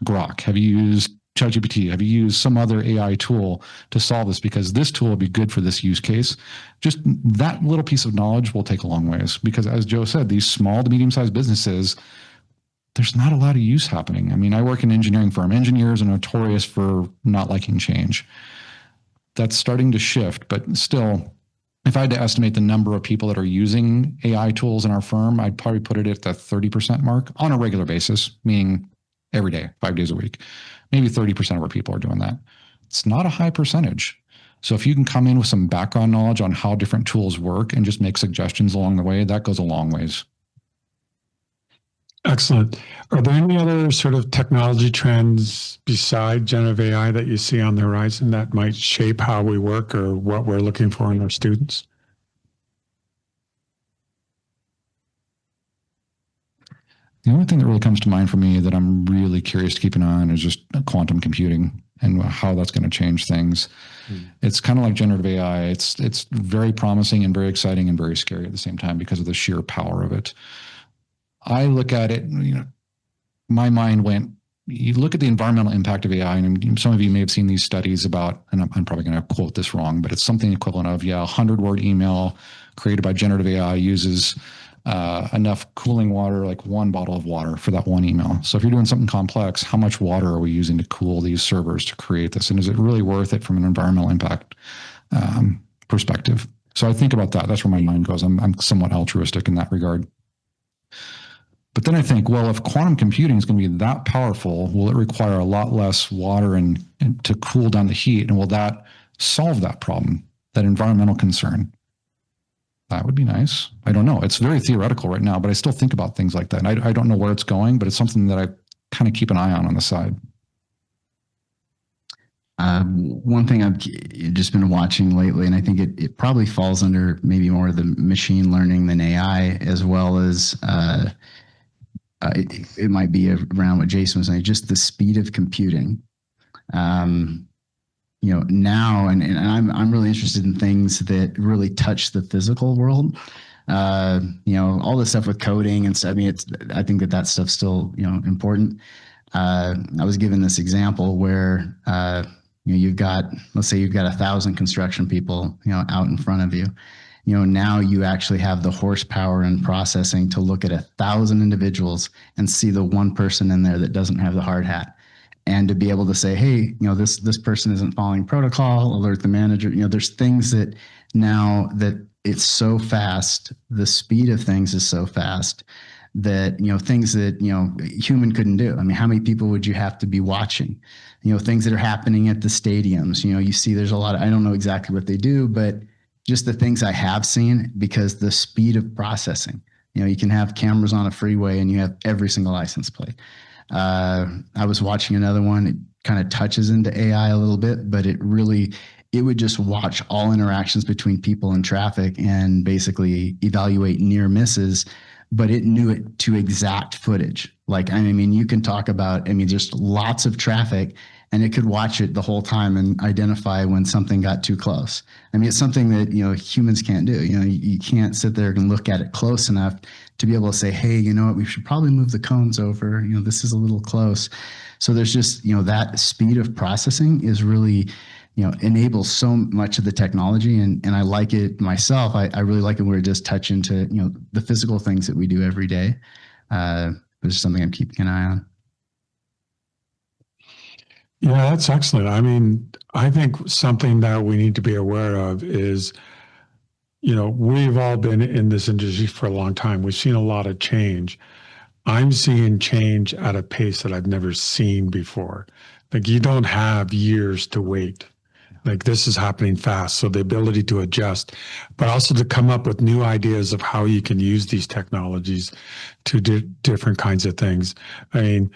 Grok? Have you used ChatGPT? Have you used some other AI tool to solve this? Because this tool will be good for this use case. Just that little piece of knowledge will take a long ways, because as Joe said, these small to medium-sized businesses, there's not a lot of use happening. I mean, I work in an engineering firm. Engineers are notorious for not liking change. That's starting to shift, but still, if I had to estimate the number of people that are using AI tools in our firm, I'd probably put it at the 30% mark on a regular basis, meaning every day, 5 days a week. Maybe 30% of our people are doing that. It's not a high percentage. So if you can come in with some background knowledge on how different tools work and just make suggestions along the way, that goes a long ways. Excellent. Are there any other sort of technology trends beside generative AI that you see on the horizon that might shape how we work or what we're looking for in our students? The only thing that really comes to mind for me that I'm really curious to keep an eye on is just quantum computing and how that's going to change things. It's kind of like generative AI. It's very promising and very exciting and very scary at the same time because of the sheer power of it. I look at it, my mind went, you look at the environmental impact of AI, and some of you may have seen these studies about, and I'm probably going to quote this wrong, but it's something equivalent of, 100-word email created by generative AI uses enough cooling water, like 1 bottle of water for that one email. So if you're doing something complex, how much water are we using to cool these servers to create this? And is it really worth it from an environmental impact perspective? So I think about that. That's where my mind goes. I'm somewhat altruistic in that regard. But then I think, well, if quantum computing is going to be that powerful, will it require a lot less water and to cool down the heat? And will that solve that problem, that environmental concern? That would be nice. I don't know. It's very theoretical right now, but I still think about things like that. And I don't know where it's going, but it's something that I kind of keep an eye on the side. One thing I've just been watching lately, and I think it probably falls under maybe more of the machine learning than AI, as well as it might be around what Jason was saying, just the speed of computing. Now, and I'm really interested in things that really touch the physical world. All this stuff with coding and stuff. I mean, I think that stuff's still, important. I was given this example where, let's say you've got 1,000 construction people, out in front of you. Now you actually have the horsepower and processing to look at 1,000 individuals and see the one person in there that doesn't have the hard hat, and to be able to say, hey, this person isn't following protocol, alert the manager. There's things that now that it's so fast, the speed of things is so fast that, things that, human couldn't do. I mean, how many people would you have to be watching? Things that are happening at the stadiums, you see there's a lot of, I don't know exactly what they do, but just the things I have seen, because the speed of processing, you can have cameras on a freeway and you have every single license plate. I was watching another one. It kind of touches into AI a little bit, but it would just watch all interactions between people and traffic and basically evaluate near misses, but it knew it to exact footage. Like, I mean, you can talk about, just lots of traffic, and it could watch it the whole time and identify when something got too close. It's something that, humans can't do. You can't sit there and look at it close enough to be able to say, hey, you know what, we should probably move the cones over. This is a little close. So there's just, that speed of processing is really, enables so much of the technology, and I like it myself. I really like it where it does touch into, the physical things that we do every day. It's something I'm keeping an eye on. Yeah, that's excellent. I think something that we need to be aware of is, we've all been in this industry for a long time. We've seen a lot of change. I'm seeing change at a pace that I've never seen before. Like, you don't have years to wait. Like, this is happening fast. So the ability to adjust, but also to come up with new ideas of how you can use these technologies to do different kinds of things. When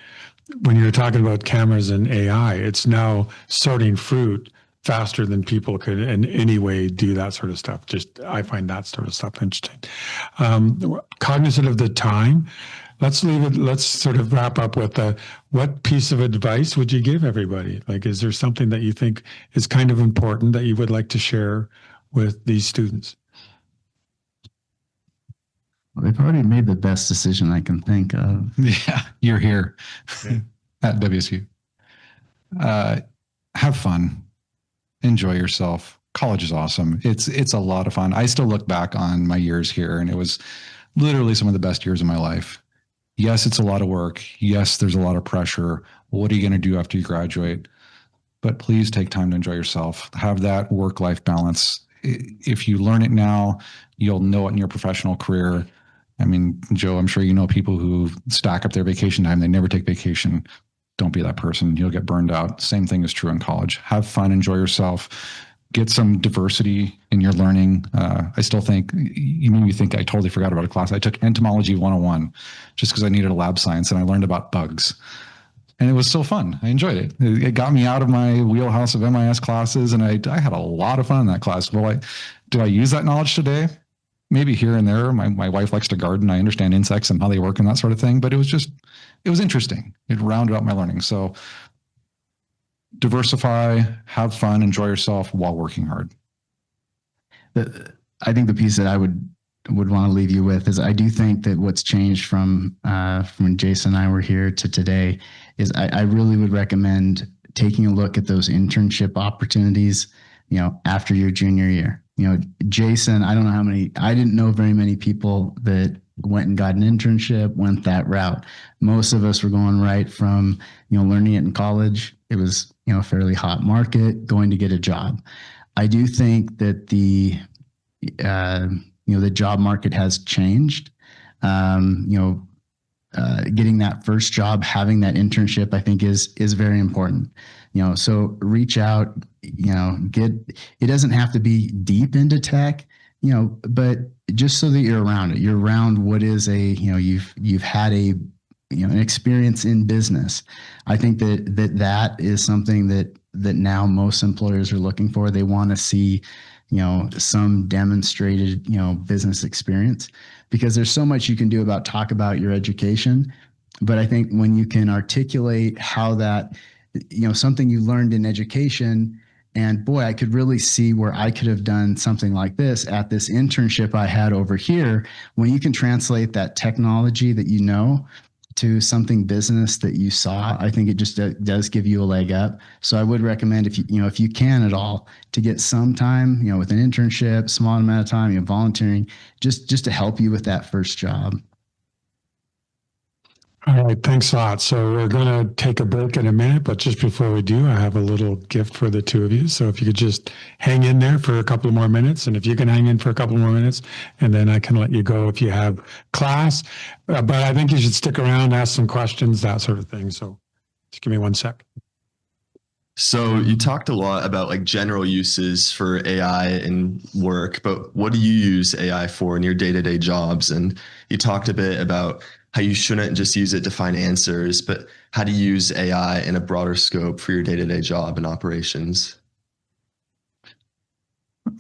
you're talking about cameras and AI, it's now sorting fruit faster than people could in any way do that sort of stuff. I find that sort of stuff interesting. Cognizant of the time, let's sort of wrap up with what piece of advice would you give everybody? Like, is there something that you think is kind of important that you would like to share with these students? Well, they've already made the best decision I can think of. Yeah, you're here at WSU. Have fun. Enjoy yourself. College is awesome. It's a lot of fun. I still look back on my years here, and it was literally some of the best years of my life. Yes, it's a lot of work. Yes, there's a lot of pressure. What are you going to do after you graduate? But please take time to enjoy yourself. Have that work-life balance. If you learn it now, you'll know it in your professional career. Joe, I'm sure you know people who stack up their vacation time. They never take vacation. Don't be that person. You'll get burned out. Same thing is true in college. Have fun, enjoy yourself, get some diversity in your learning. I still think, you made me think I totally forgot about a class. I took entomology 101 just because I needed a lab science, and I learned about bugs. And it was so fun. I enjoyed it. It got me out of my wheelhouse of MIS classes, and I had a lot of fun in that class. Well, do I use that knowledge today? Maybe here and there. My wife likes to garden. I understand insects and how they work and that sort of thing, but it was interesting. It rounded out my learning. So diversify, have fun, enjoy yourself while working hard. I think the piece that I would want to leave you with is, I do think that what's changed from when Jason and I were here to today is I really would recommend taking a look at those internship opportunities, after your junior year. Jason, I didn't know very many people that went and got an internship, went that route. Most of us were going right from, learning it in college. It was, a fairly hot market, going to get a job. I do think that the job market has changed. Getting that first job, having that internship, I think is very important. So reach out, it doesn't have to be deep into tech, but just so that you're around it, you're around what is you've had an experience in business. I think that is something that now most employers are looking for. They want to see, some demonstrated, business experience, because there's so much you can do talk about your education. But I think when you can articulate how that, something you learned in education, and boy, I could really see where I could have done something like this at this internship I had over here. When you can translate that technology that to something business that you saw, I think it just does give you a leg up. So I would recommend, if you can at all, to get some time, with an internship, small amount of time, volunteering, just to help you with that first job. All right, thanks a lot. So we're going to take a break in a minute, but just before we do, I have a little gift for the two of you. So if you could just hang in there for a couple more minutes, and if you can hang in for a couple more minutes, and then I can let you go if you have class. But I think you should stick around, ask some questions, that sort of thing. So just give me 1 sec. So you talked a lot about like general uses for AI in work, but what do you use AI for in your day-to-day jobs? And you talked a bit about how you shouldn't just use it to find answers, but how to use AI in a broader scope for your day-to-day job and operations.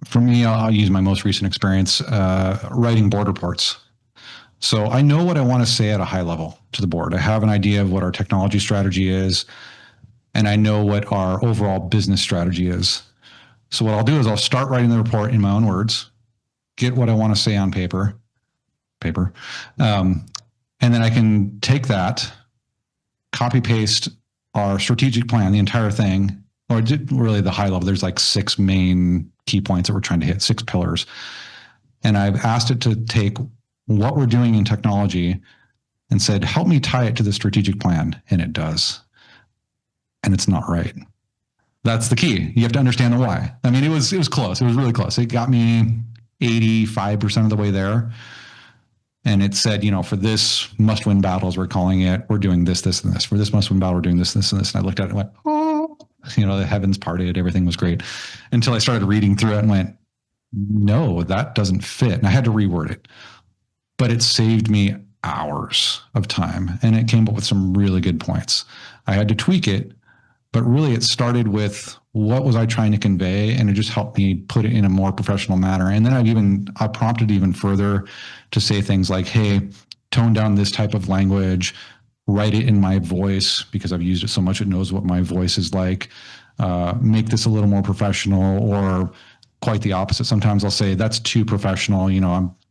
For me, I'll use my most recent experience writing board reports. So I know what I want to say at a high level to the board. I have an idea of what our technology strategy is, and I know what our overall business strategy is. So what I'll do is I'll start writing the report in my own words, get what I want to say on paper, and then I can take that, copy paste our strategic plan, the entire thing, or really the high level. There's like 6 main key points that we're trying to hit, 6 pillars. And I've asked it to take what we're doing in technology and said, help me tie it to the strategic plan. And it does. And it's not right. That's the key. You have to understand the why. I mean, it was close. It was really close. It got me 85% of the way there. And it said, for this must-win battles, we're calling it, we're doing this, this, and this. For this must-win battle, we're doing this, this, and this. And I looked at it and went, oh, the heavens parted. Everything was great. Until I started reading through it and went, no, that doesn't fit. And I had to reword it. But it saved me hours of time. And it came up with some really good points. I had to tweak it, but really it started with what was I trying to convey, and it just helped me put it in a more professional manner. And then I prompted even further to say things like, hey, tone down this type of language, write it in my voice because I've used it so much it knows what my voice is like. Make this a little more professional, or quite the opposite. Sometimes I'll say that's too professional.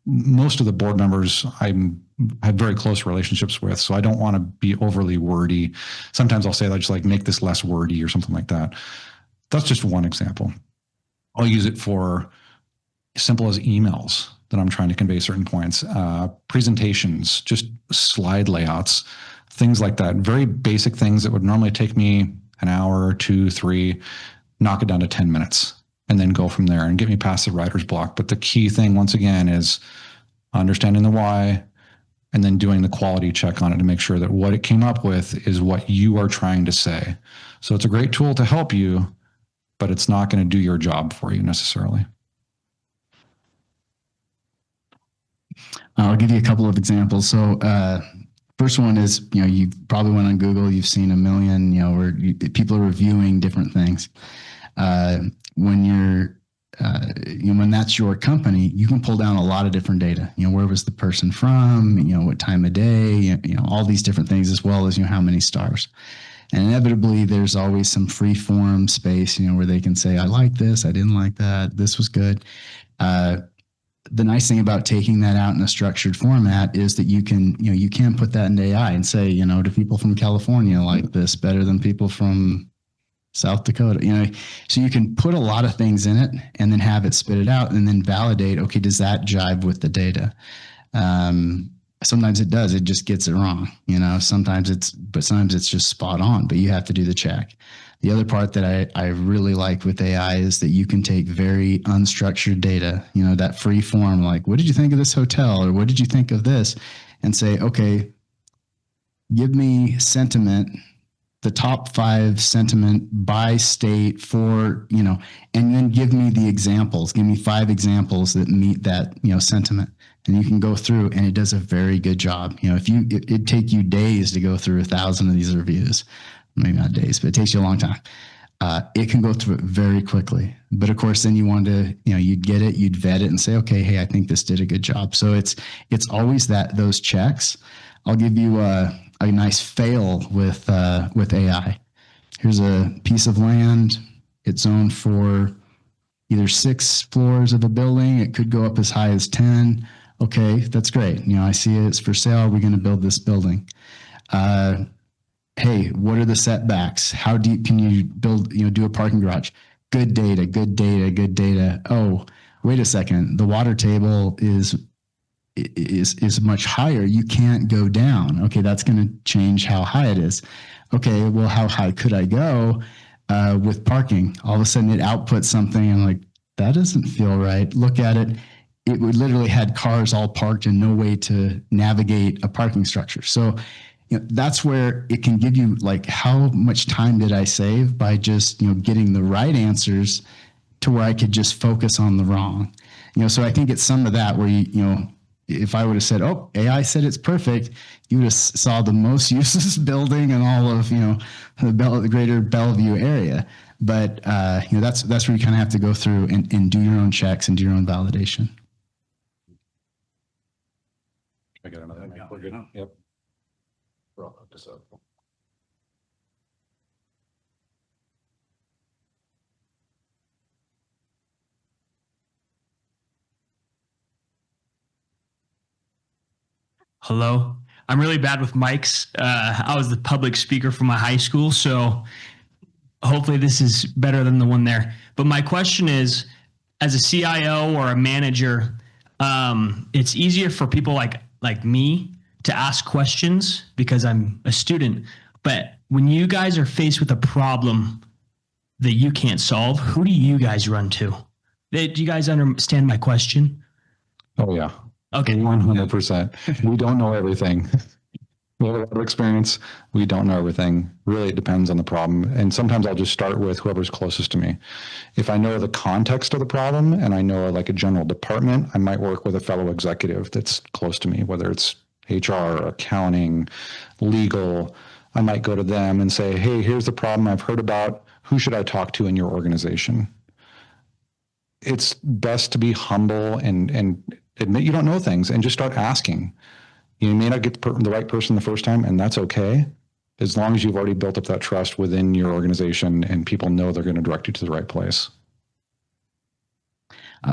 Most of the board members I have very close relationships with, so I don't want to be overly wordy. Sometimes I'll say, just like make this less wordy or something like that. That's just one example. I'll use it for simple as emails that I'm trying to convey certain points, presentations, just slide layouts, things like that. Very basic things that would normally take me an hour, 2, 3, knock it down to 10 minutes. And then go from there and get me past the writer's block. But the key thing, once again, is understanding the why and then doing the quality check on it to make sure that what it came up with is what you are trying to say. So it's a great tool to help you, but it's not going to do your job for you necessarily. I'll give you a couple of examples. So first one is, you probably went on Google, you've seen a million, where people are reviewing different things. When that's your company, you can pull down a lot of different data. Where was the person from? What time of day? All these different things, as well as how many stars. And inevitably, there's always some free form space, where they can say, I like this, I didn't like that, this was good. The nice thing about taking that out in a structured format is that you can put that into AI and say, do people from California like this better than people from South Dakota, so you can put a lot of things in it and then have it spit it out and then validate, okay, does that jive with the data? Sometimes it does, it just gets it wrong. Sometimes it's just spot on, but you have to do the check. The other part that I really like with AI is that you can take very unstructured data, that free form, like, what did you think of this hotel? Or what did you think of this? And say, okay, give me sentiment, the top 5 sentiment by state for, and then give me the examples. Give me 5 examples that meet that, sentiment. And you can go through, and it does a very good job. It'd take you days to go through 1,000 of these reviews. Maybe not days, but it takes you a long time. It can go through it very quickly. But of course, then you want to, you'd get it, you'd vet it and say, okay, hey, I think this did a good job. So it's always those checks. I'll give you a nice fail with AI. Here's a piece of land. It's zoned for either 6 floors of a building. It could go up as high as 10. Okay, that's great. I see it's for sale. We're going to build this building. Hey, what are the setbacks? How deep can you build, do a parking garage? Good data, good data, good data. Oh, wait a second. The water table is much higher. You can't go down. Okay, that's going to change how high it is. Okay, well, how high could I go with parking? All of a sudden it outputs something and like, that doesn't feel right. Look at it. It literally had cars all parked and no way to navigate a parking structure. So that's where it can give you like, how much time did I save by just, getting the right answers to where I could just focus on the wrong. So I think it's some of that where if I would have said, "Oh, AI said it's perfect," you would have saw the most useless building in all of the greater Bellevue area. But that's where you kind of have to go through and do your own checks and do your own validation. I got another mic. We're good. Yep. We're all hooked this up. Hello. I'm really bad with mics. I was the public speaker for my high school, so hopefully this is better than the one there. But my question is, as a CIO or a manager, it's easier for people like me to ask questions because I'm a student. But when you guys are faced with a problem that you can't solve, who do you guys run to? Do you guys understand my question? Oh yeah. Okay. 100%. We don't know everything. We have a lot of experience. We don't know everything. Really, it depends on the problem. And sometimes I'll just start with whoever's closest to me. If I know the context of the problem and I know like a general department, I might work with a fellow executive that's close to me, whether it's HR, accounting, legal. I might go to them and say, "Hey, here's the problem I've heard about. Who should I talk to in your organization?" It's best to be humble and admit you don't know things and just start asking. You may not get the right person the first time, and that's okay, as long as you've already built up that trust within your organization and people know they're going to direct you to the right place.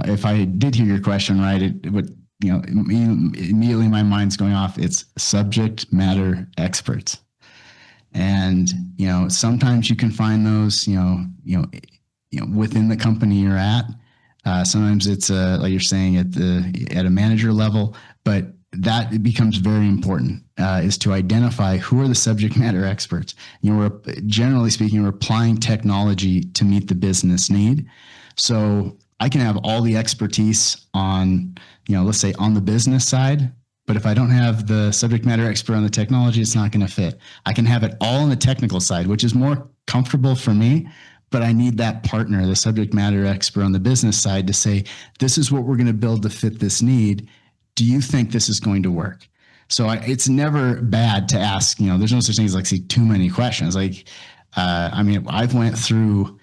If I did hear your question right, it would, immediately my mind's going off. It's subject matter experts. And, sometimes you can find those, within the company you're at. Sometimes it's like you're saying at a manager level, but that it becomes very important is to identify who are the subject matter experts. We're generally speaking, we're applying technology to meet the business need. So I can have all the expertise on, let's say on the business side, but if I don't have the subject matter expert on the technology, it's not going to fit. I can have it all on the technical side, which is more comfortable for me, but I need that partner, the subject matter expert on the business side, to say, this is what we're going to build to fit this need. Do you think this is going to work? So it's never bad to ask, there's no such thing as too many questions. I've went through,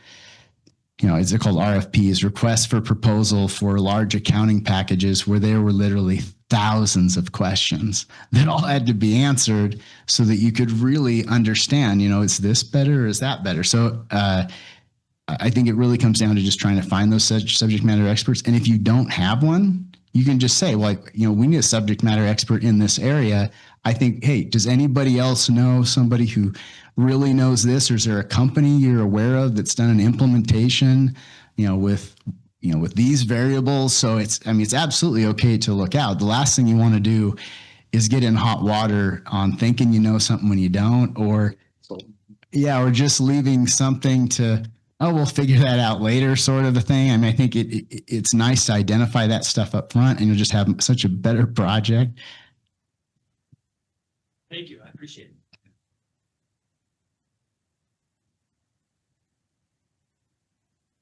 it's called RFPs, requests for proposal for large accounting packages, where there were literally thousands of questions that all had to be answered so that you could really understand, is this better or is that better? So I think it really comes down to just trying to find those subject matter experts. And if you don't have one, you can just say, we need a subject matter expert in this area. I think, hey, does anybody else know somebody who really knows this? Or is there a company you're aware of that's done an implementation, with these variables? So it's absolutely okay to look out. The last thing you want to do is get in hot water on thinking you know something when you don't, or just leaving something to, oh, we'll figure that out later, sort of a thing. I think it's nice to identify that stuff up front, and you'll just have such a better project. Thank you. I appreciate it.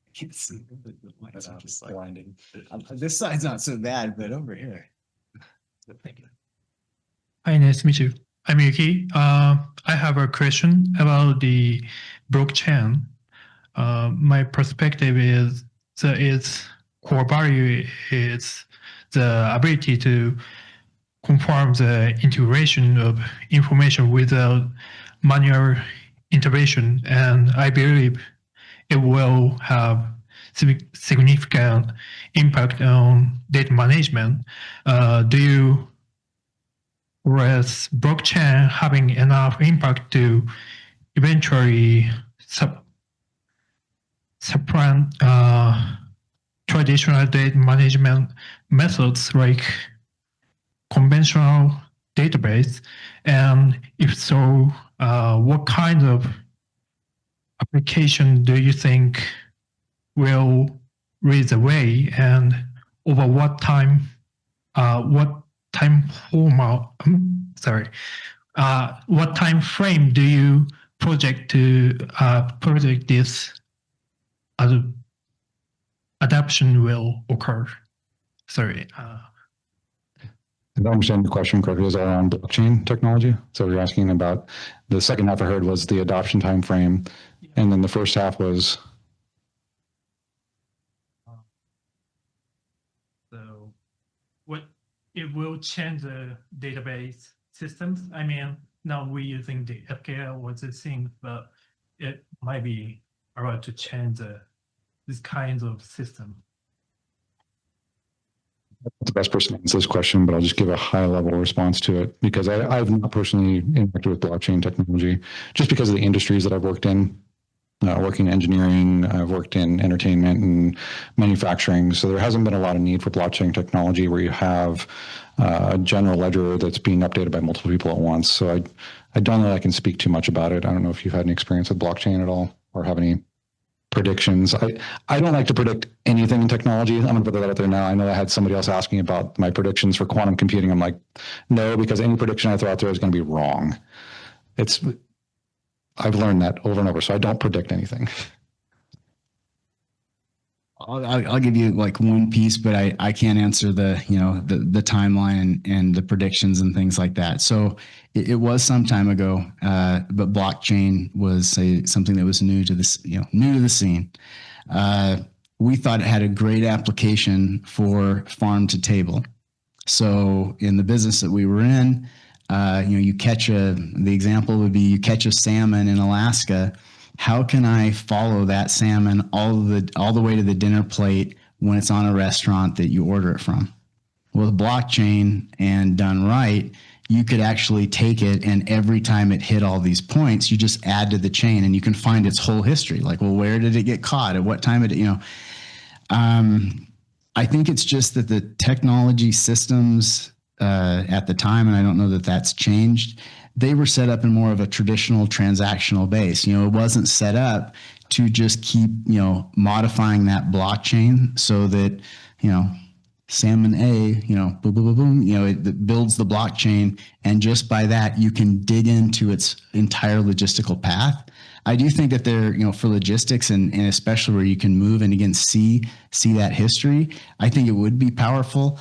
I can't see. Just blinding. This side's not so bad, but over here. Thank you. Hi, nice to meet you. I'm Yuki. I have a question about the blockchain. My perspective is that its core value is the ability to confirm the integration of information without manual intervention, and I believe it will have significant impact on data management. Whereas blockchain having enough impact to eventually supplant traditional data management methods like conventional database? And if so, what kind of application do you think will lead the way, and over what time format? what time frame do you project this adoption will occur? Sorry. If I understand the question correctly, is around blockchain technology. So you're asking about the second half I heard was the adoption time frame, and then the first half was So what it will change the database systems. I mean, now we're using the FKL or the thing, but it might be about to change this kinds of system. the best person to answer this question, but I'll just give a high level response to it because I've not personally interacted with blockchain technology just because of the industries that I've worked in. Working in engineering, I've worked in entertainment and manufacturing. So there hasn't been a lot of need for blockchain technology where you have a general ledger that's being updated by multiple people at once. So I don't know that I can speak too much about it. I don't know if you've had any experience with blockchain at all or have any predictions. I don't like to predict anything in technology. I'm going to put that out there now. I know I had somebody else asking about my predictions for quantum computing. I'm like, no, because any prediction I throw out there is going to be wrong. I've learned that over and over, so I don't predict anything. I'll give you like one piece, but I can't answer the timeline and the predictions and things like that. So it was some time ago, but blockchain was something that was new to this, new to the scene. We thought it had a great application for farm to table. So in the business that we were in, the example would be you catch a salmon in Alaska. How can I follow that salmon all the way to the dinner plate when it's on a restaurant that you order it from? With blockchain and done right, you could actually take it and every time it hit all these points, you just add to the chain and you can find its whole history. Like, well, where did it get caught? At what time I think it's just that the technology systems at the time, and I don't know that that's changed, they were set up in more of a traditional transactional base. It wasn't set up to just keep, modifying that blockchain so that, salmon A, boom, boom, boom, boom, it builds the blockchain. And just by that, you can dig into its entire logistical path. I do think that there, for logistics and especially where you can move and again, see that history, I think it would be powerful.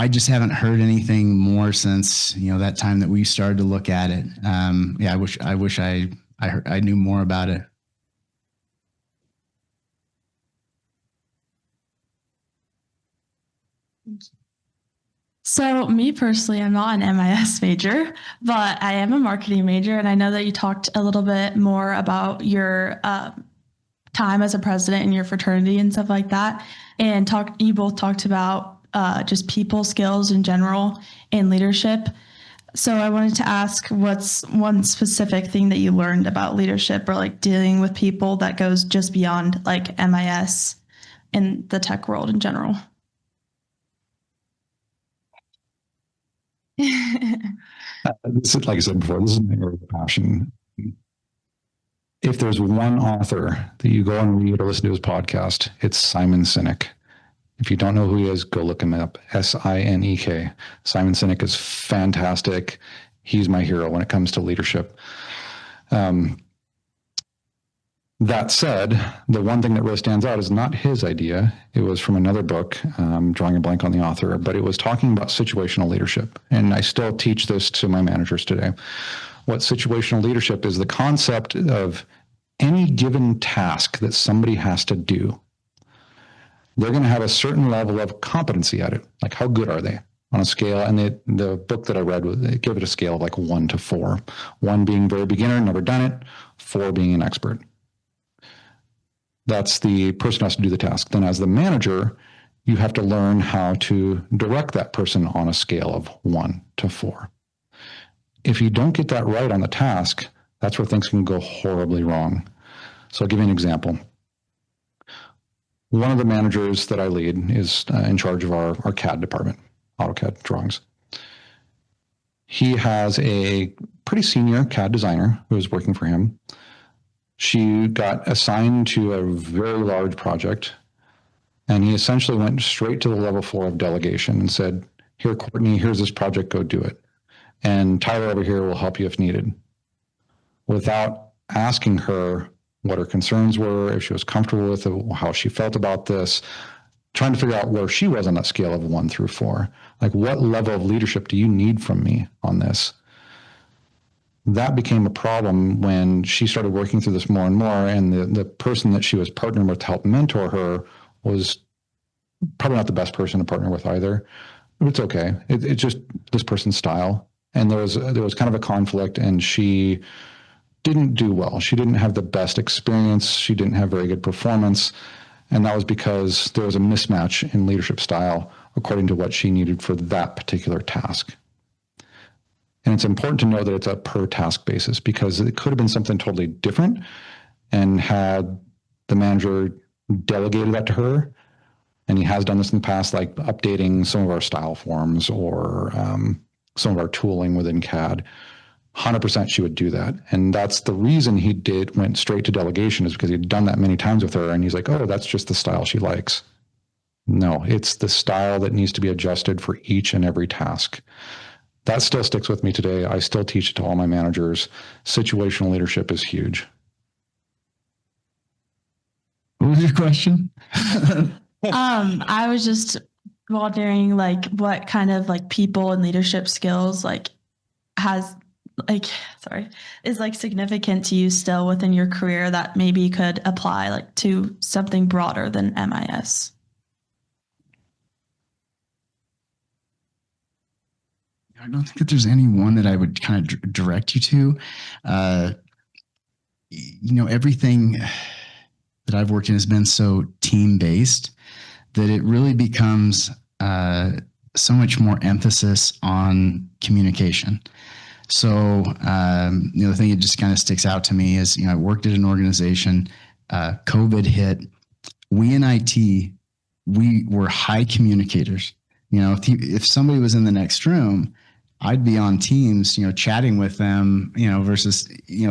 I just haven't heard anything more since that time that we started to look at it. I wish I knew more about it. So me personally, I'm not an MIS major, but I am a marketing major, and I know that you talked a little bit more about your time as a president in your fraternity and stuff like that, and you both talked about just people skills in general and leadership. So I wanted to ask, what's one specific thing that you learned about leadership or like dealing with people that goes just beyond like MIS in the tech world in general? This is, like I said before, this is my area of passion. If there's one author that you go and read or listen to his podcast, it's Simon Sinek. If you don't know who he is, go look him up. Sinek. Simon Sinek is fantastic. He's my hero when it comes to leadership. That said, the one thing that really stands out is not his idea. It was from another book, drawing a blank on the author, but it was talking about situational leadership. And I still teach this to my managers today. What situational leadership is, the concept of any given task that somebody has to do. They're going to have a certain level of competency at it. Like, how good are they on a scale? And the book that I read, they give it a scale of like 1 to 4. 1 being very beginner, never done it. 4 being an expert. That's the person who has to do the task. Then as the manager, you have to learn how to direct that person on a scale of 1 to 4. If you don't get that right on the task, that's where things can go horribly wrong. So I'll give you an example. One of the managers that I lead is in charge of our CAD department, AutoCAD drawings. He has a pretty senior CAD designer who is working for him. She got assigned to a very large project, and he essentially went straight to the level 4 of delegation and said, here, Courtney, here's this project, go do it. and Tyler over here will help you if needed. Without asking her what her concerns were, if she was comfortable with it, how she felt about this, trying to figure out where she was on that scale of 1 through 4. Like, what level of leadership do you need from me on this? That became a problem when she started working through this more and more, and the person that she was partnering with to help mentor her was probably not the best person to partner with either. But it's okay. It's just this person's style. And there was kind of a conflict, and she didn't do well. She didn't have the best experience. She didn't have very good performance. And that was because there was a mismatch in leadership style according to what she needed for that particular task. And it's important to know that it's a per task basis, because it could have been something totally different, and had the manager delegated that to her, and he has done this in the past, like updating some of our style forms or some of our tooling within CAD, 100% she would do that. And that's the reason he went straight to delegation, is because he'd done that many times with her, and he's like, oh, that's just the style she likes. No, it's the style that needs to be adjusted for each and every task. That still sticks with me today. I still teach it to all my managers. Situational leadership is huge. What was your question? I was just wondering, like, what kind of like people and leadership skills is like significant to you still within your career that maybe could apply like to something broader than MIS? I don't think that there's any one that I would kind of direct you to. Everything that I've worked in has been so team-based that it really becomes so much more emphasis on communication. So, the thing that just kind of sticks out to me is, I worked at an organization, COVID hit. We in IT, we were high communicators. If somebody was in the next room, I'd be on Teams, chatting with them, versus,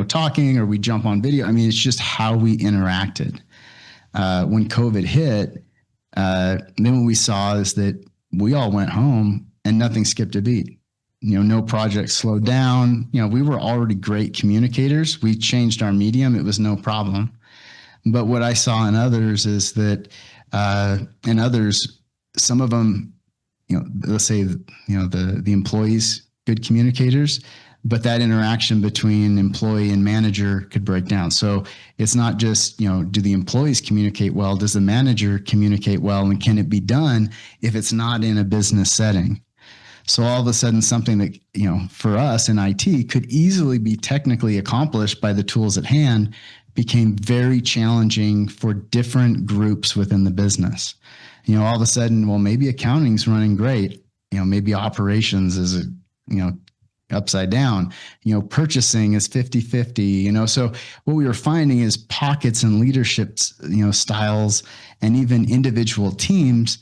talking, or we jump on video. I mean, it's just how we interacted. When COVID hit, then what we saw is that we all went home and nothing skipped a beat. No project slowed down. We were already great communicators. We changed our medium. It was no problem. But what I saw in others is that, in others, some of them, let's say, the employees, good communicators, but that interaction between employee and manager could break down. So it's not just, do the employees communicate well? Does the manager communicate well? And can it be done if it's not in a business setting? So all of a sudden, something that, for us in IT could easily be technically accomplished by the tools at hand became very challenging for different groups within the business. All of a sudden, well, maybe accounting's running great. Maybe operations is, upside down. Purchasing is 50-50. So what we were finding is pockets and leadership, styles, and even individual teams.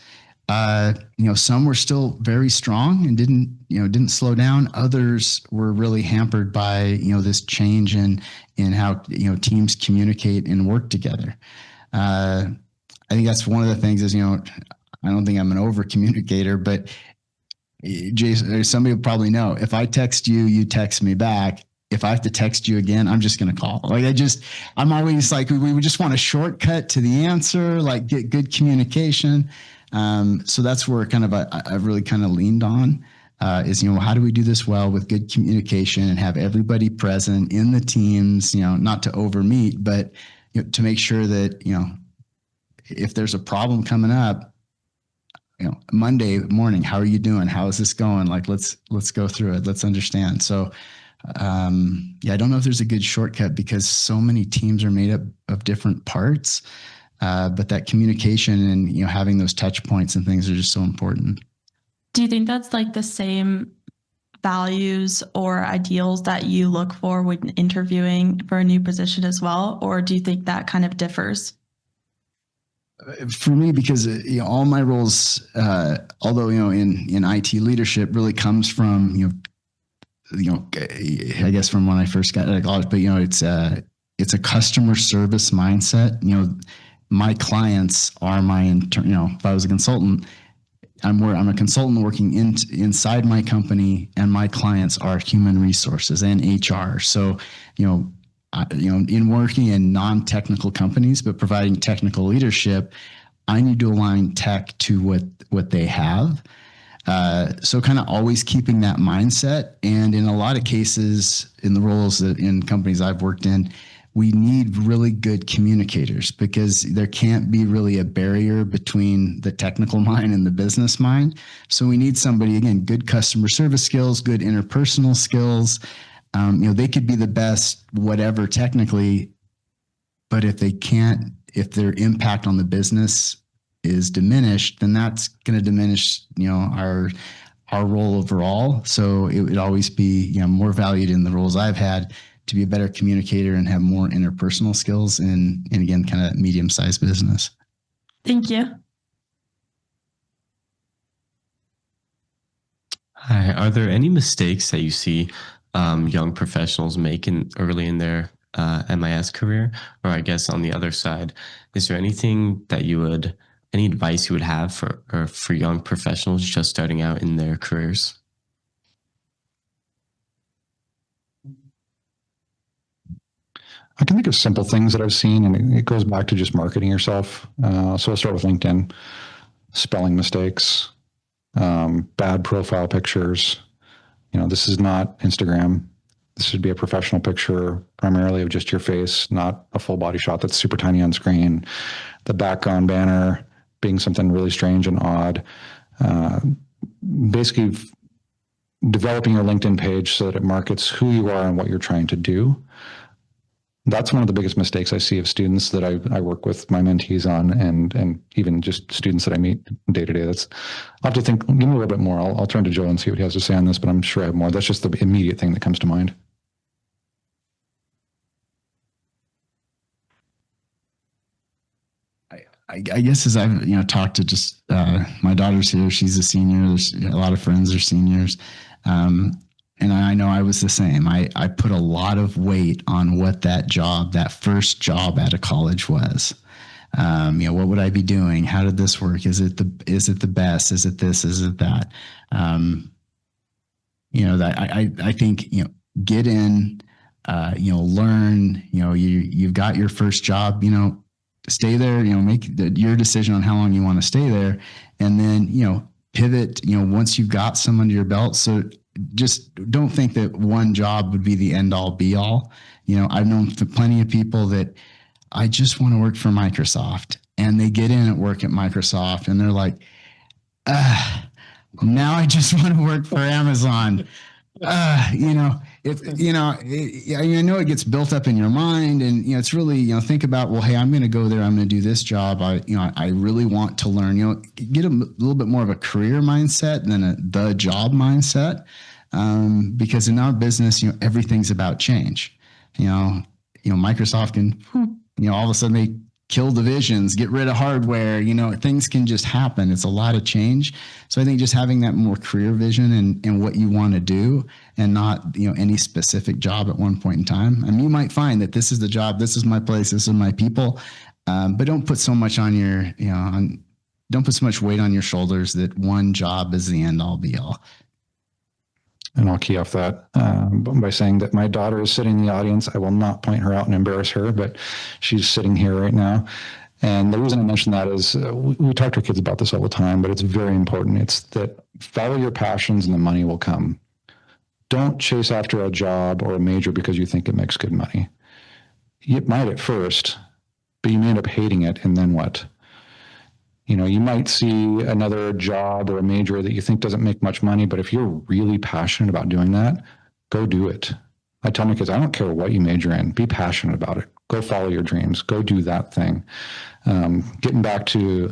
Some were still very strong and didn't slow down. Others were really hampered by, this change in how, teams communicate and work together. I think that's one of the things is, I don't think I'm an over communicator, but Jason, somebody will probably know, if I text you, you text me back. If I have to text you again, I'm just going to call. I'm always like, we just want a shortcut to the answer, like get good communication. So that's where kind of I've really kind of leaned on is, how do we do this well with good communication and have everybody present in the teams, not to over meet, but to make sure that, if there's a problem coming up, Monday morning, how are you doing? How is this going? Like, let's go through it. Let's understand. So, I don't know if there's a good shortcut because so many teams are made up of different parts. But that communication and, having those touch points and things are just so important. Do you think that's like the same values or ideals that you look for when interviewing for a new position as well? Or do you think that kind of differs? For me, because all my roles, although in IT leadership, really comes from I guess from when I first got out of college, but it's a customer service mindset. My clients are my intern. If I was a consultant, I'm a consultant working inside my company, and my clients are human resources and HR. So, in working in non-technical companies, but providing technical leadership, I need to align tech to what they have. So kind of always keeping that mindset. And in a lot of cases, in the roles that in companies I've worked in, we need really good communicators, because there can't be really a barrier between the technical mind and the business mind. So we need somebody, again, good customer service skills, good interpersonal skills. They could be the best, whatever technically, but if their impact on the business is diminished, then that's going to diminish, our role overall. So it would always be, more valued in the roles I've had to be a better communicator and have more interpersonal skills in again, kind of medium-sized business. Thank you. Hi, are there any mistakes that you see young professionals make early in their MIS career? Or I guess on the other side, is there anything that any advice you would have for young professionals just starting out in their careers? I can think of simple things that I've seen, and it goes back to just marketing yourself. So I'll start with LinkedIn. Spelling mistakes, bad profile pictures. This is not Instagram. This should be a professional picture, primarily of just your face, not a full body shot that's super tiny on screen. The background banner being something really strange and odd. Basically, developing your LinkedIn page so that it markets who you are and what you're trying to do. That's one of the biggest mistakes I see of students that I work with my mentees on, and even just students that I meet day to day. I'll have to think, give me a little bit more. I'll turn to Joe and see what he has to say on this, but I'm sure I have more. That's just the immediate thing that comes to mind. I guess as I've talked to just my daughter's here, she's a senior. There's a lot of friends are seniors. And I know I was the same. I put a lot of weight on what that first job at a college was. What would I be doing? How did this work? Is it the best? Is it this? Is it that? I think, get in, learn, you've got your first job, stay there, make your decision on how long you want to stay there. And then, pivot, once you've got some under your belt. So just don't think that one job would be the end all be all. I've known plenty of people that I just want to work for Microsoft, and they get in at work at Microsoft and they're like, now I just want to work for Amazon. I know it gets built up in your mind, and it's really, think about, well, hey, I'm going to go there. I'm going to do this job. I really want to learn, get a little bit more of a career mindset than the job mindset. Because in our business, everything's about change. Microsoft can, all of a sudden they kill divisions, get rid of hardware, things can just happen. It's a lot of change. So I think just having that more career vision and what you want to do, and not, any specific job at one point in time. I mean, you might find that this is the job, this is my place, this is my people. But don't put so much on your, don't put so much weight on your shoulders that one job is the end all be all. And I'll key off that by saying that my daughter is sitting in the audience. I will not point her out and embarrass her, but she's sitting here right now. And the reason I mention that is we talk to our kids about this all the time, but it's very important. It's that follow your passions and the money will come. Don't chase after a job or a major because you think it makes good money. It might at first, but you may end up hating it, and then what? You might see another job or a major that you think doesn't make much money, but if you're really passionate about doing that, go do it. I tell my kids, I don't care what you major in, be passionate about it. Go follow your dreams. Go do that thing. Getting back to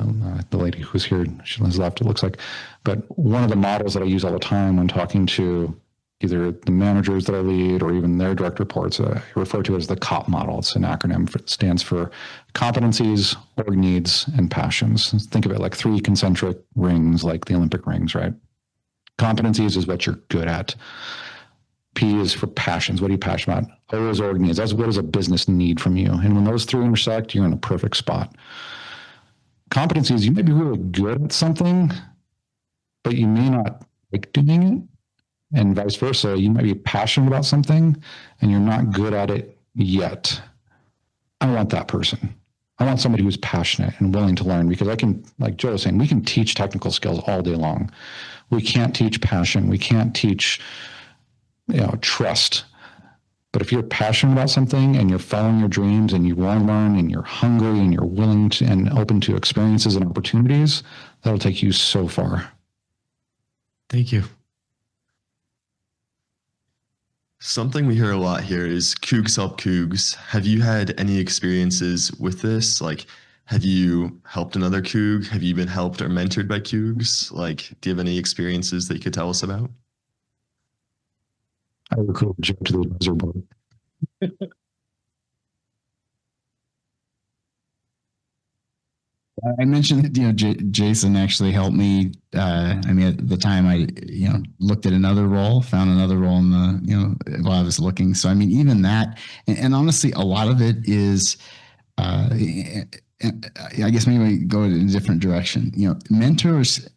the lady who's here, she has left, it looks like, but one of the models that I use all the time when talking to either the managers that I lead or even their direct reports, I refer to it as the COP model. It's an acronym. It stands for competencies, org needs, and passions. Think of it like 3 concentric rings, like the Olympic rings, right? Competencies is what you're good at. P is for passions. What are you passionate about? O is org needs. That's what does a business need from you? And when those 3 intersect, you're in a perfect spot. Competencies, you may be really good at something, but you may not like doing it. And vice versa, you might be passionate about something and you're not good at it yet. I want that person. I want somebody who's passionate and willing to learn, because I can, like Joe was saying, we can teach technical skills all day long. We can't teach passion. We can't teach, trust. But if you're passionate about something and you're following your dreams and you want to learn and you're hungry and you're willing to and open to experiences and opportunities, that'll take you so far. Thank you. Something we hear a lot here is Cougs help Cougs. Have you had any experiences with this? Like, have you helped another Coug? Have you been helped or mentored by Cougs? Like, do you have any experiences that you could tell us about? I recruited Joe to the advisor board. I mentioned that, Jason actually helped me. At the time I, looked at another role, found another role in the, while I was looking. So, even that, and honestly, a lot of it is, I guess maybe we go in a different direction. Mentors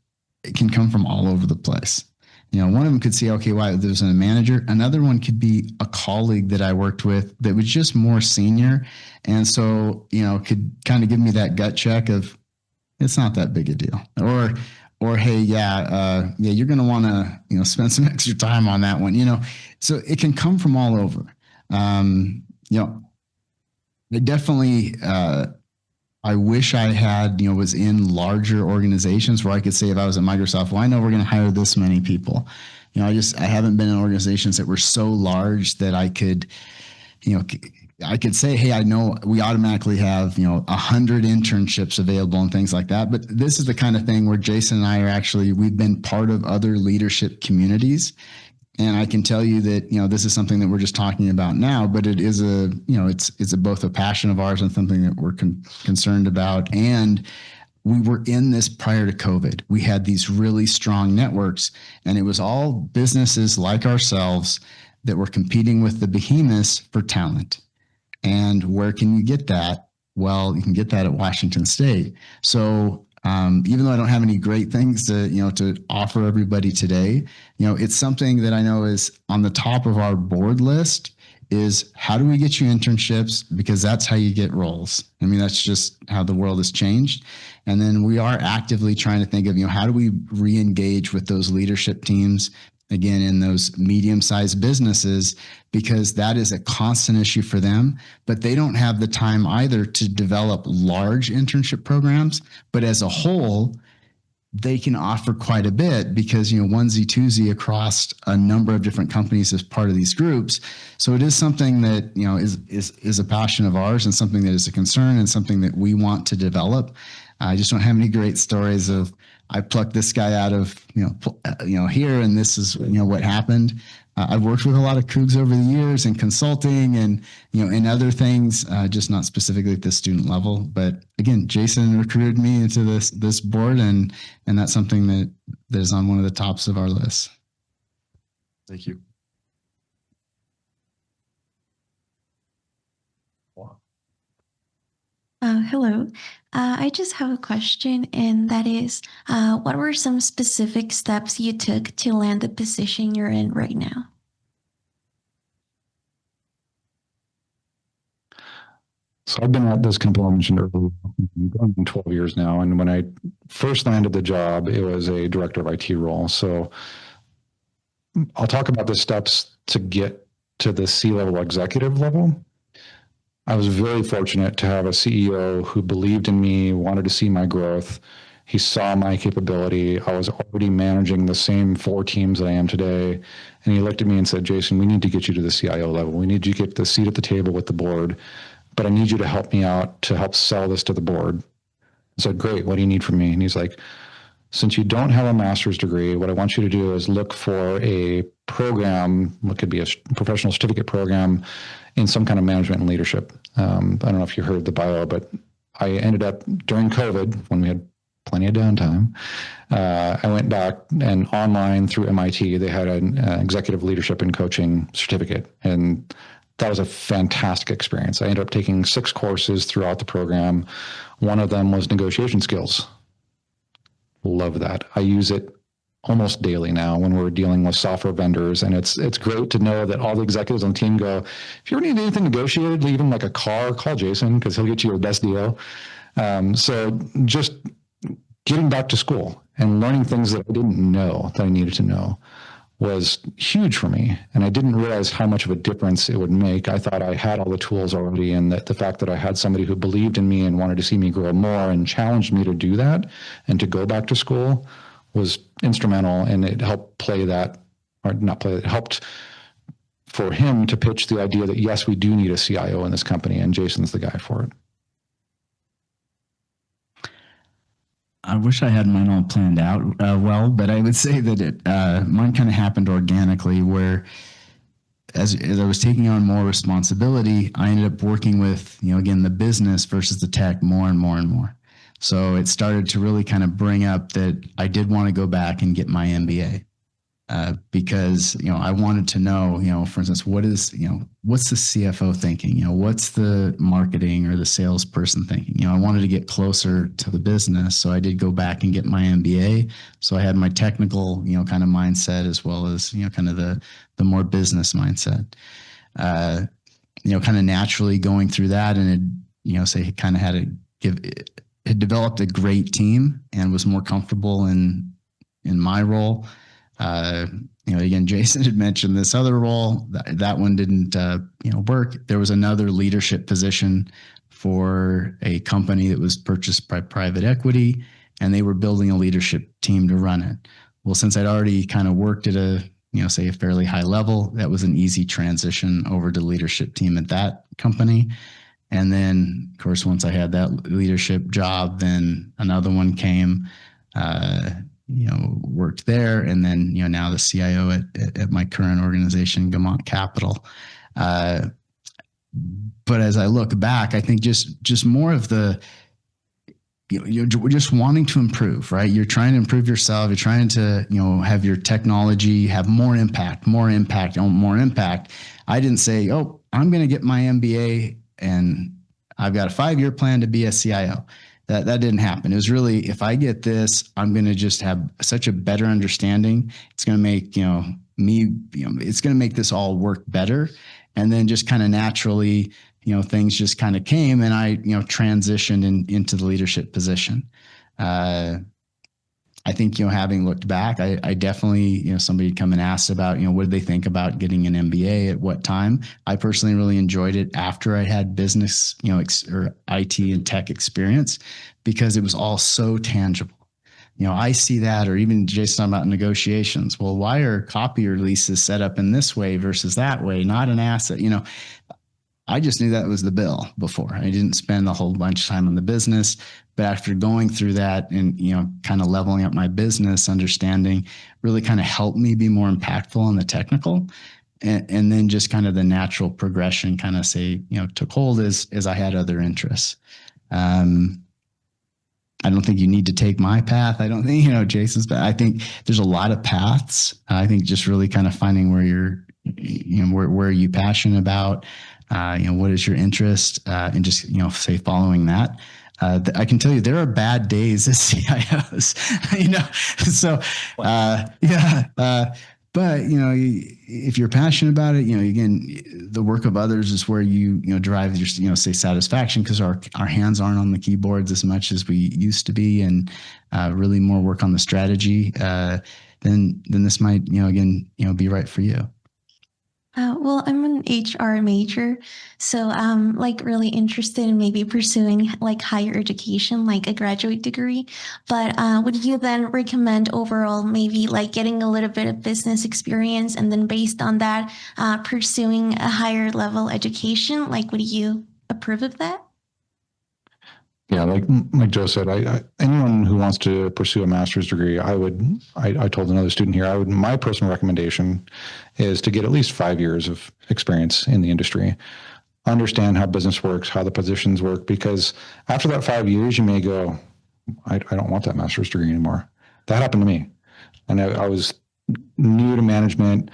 can come from all over the place. One of them could say, okay, wow, there's a manager. Another one could be a colleague that I worked with that was just more senior. And so, could kind of give me that gut check of, it's not that big a deal. Or hey, you're going to want to, spend some extra time on that one, so it can come from all over. I definitely, I wish I had, was in larger organizations where I could say, if I was at Microsoft, well, I know we're going to hire this many people. I haven't been in organizations that were so large that I could, I could say, hey, I know we automatically have, 100 internships available and things like that. But this is the kind of thing where Jason and I we've been part of other leadership communities. And I can tell you that, this is something that we're just talking about now, but it is it's both a passion of ours and something that we're concerned about. And we were in this prior to COVID. We had these really strong networks, and it was all businesses like ourselves that were competing with the behemoths for talent. And where can you get that? Well, you can get that at Washington State. So, even though I don't have any great things to offer everybody today, it's something that I know is on the top of our board list is how do we get you internships? Because that's how you get roles. That's just how the world has changed. And then we are actively trying to think of, how do we re-engage with those leadership teams, again, in those medium-sized businesses, because that is a constant issue for them, but they don't have the time either to develop large internship programs. But as a whole, they can offer quite a bit because, onesie twosie across a number of different companies as part of these groups. So it is something that, is a passion of ours and something that is a concern and something that we want to develop. I just don't have any great stories of, I plucked this guy out of, here, and this is, what happened. I've worked with a lot of Cougs over the years in consulting and, in other things, just not specifically at the student level. But again, Jason recruited me into this board, and that's something that is on one of the tops of our list. Thank you. Hello. I just have a question, and that is, what were some specific steps you took to land the position you're in right now? So I've been at this company I mentioned earlier, going on 12 years now. And when I first landed the job, it was a director of IT role. So I'll talk about the steps to get to the C-level executive level. I was very fortunate to have a CEO who believed in me, wanted to see my growth. He saw my capability. I was already managing the same 4 teams that I am today. And he looked at me and said, Jason, we need to get you to the CIO level. We need you to get the seat at the table with the board, but I need you to help me out to help sell this to the board. I said, great, what do you need from me? And he's like, since you don't have a master's degree, what I want you to do is look for a program, what could be a professional certificate program in some kind of management and leadership. I don't know if you heard the bio, but I ended up during COVID, when we had plenty of downtime, I went back and online through MIT, they had an executive leadership and coaching certificate. And that was a fantastic experience. I ended up taking 6 courses throughout the program. One of them was negotiation skills. Love that. I use it almost daily now when we're dealing with software vendors. And it's great to know that all the executives on the team go, if you ever need anything negotiated, even like a car, call Jason because he'll get you your best deal. So just getting back to school and learning things that I didn't know that I needed to know was huge for me. And I didn't realize how much of a difference it would make. I thought I had all the tools already, and that the fact that I had somebody who believed in me and wanted to see me grow more and challenged me to do that and to go back to school was instrumental. And it helped it helped for him to pitch the idea that, yes, we do need a CIO in this company, and Jason's the guy for it. I wish I had mine all planned out well, but I would say that mine kind of happened organically, where as I was taking on more responsibility, I ended up working with, again, the business versus the tech more and more and more. So it started to really kind of bring up that I did want to go back and get my MBA. Because, I wanted to know, for instance, what's the CFO thinking? What's the marketing or the salesperson thinking? I wanted to get closer to the business. So I did go back and get my MBA. So I had my technical, kind of mindset, as well as, kind of the more business mindset. Kind of naturally going through that, and it kind of had developed a great team and was more comfortable in my role. Again, Jason had mentioned this other role. That one didn't, work. There was another leadership position for a company that was purchased by private equity, and they were building a leadership team to run it. Well, since I'd already kind of worked at a fairly high level, that was an easy transition over to leadership team at that company. And then, of course, once I had that leadership job, then another one came. Worked there, and then now the CIO at my current organization, Guimont Capital. But as I look back, I think just more of the you're just wanting to improve, right? You're trying to improve yourself. You're trying to have your technology have more impact. I didn't say, oh, I'm going to get my MBA and I've got a 5-year plan to be a CIO. That didn't happen. It was really, if I get this, I'm going to just have such a better understanding. It's going to make, it's going to make this all work better. And then just kind of naturally, things just kind of came, and I, transitioned into the leadership position. I think, having looked back, I definitely, somebody come and asked about, what did they think about getting an MBA at what time? I personally really enjoyed it after I had business, or IT and tech experience, because it was all so tangible. I see that, or even Jason talking about negotiations. Well, why are copier leases set up in this way versus that way? Not an asset, I just knew that was the bill before. I didn't spend a whole bunch of time on the business, but after going through that and, kind of leveling up my business understanding really kind of helped me be more impactful on the technical. And then just kind of the natural progression kind of took hold as I had other interests. I don't think you need to take my path. I don't think, Jason's, but I think there's a lot of paths. I think just really kind of finding where you're, where are you passionate about? What is your interest, and just, following that. I can tell you there are bad days as CIOs, so, but, if you're passionate about it, again, the work of others is where you drive your, satisfaction, because our hands aren't on the keyboards as much as we used to be, and really more work on the strategy, then this might, again, be right for you. Well, I'm an HR major, so I'm really interested in maybe pursuing higher education, like a graduate degree. But would you then recommend overall maybe getting a little bit of business experience, and then based on that, pursuing a higher level education? Would you approve of that? Yeah, like Joe said, anyone who wants to pursue a master's degree, I told another student here, my personal recommendation is to get at least 5 years of experience in the industry, understand how business works, how the positions work, because after that 5 years, you may go, I don't want that master's degree anymore. That happened to me. And I was new to management.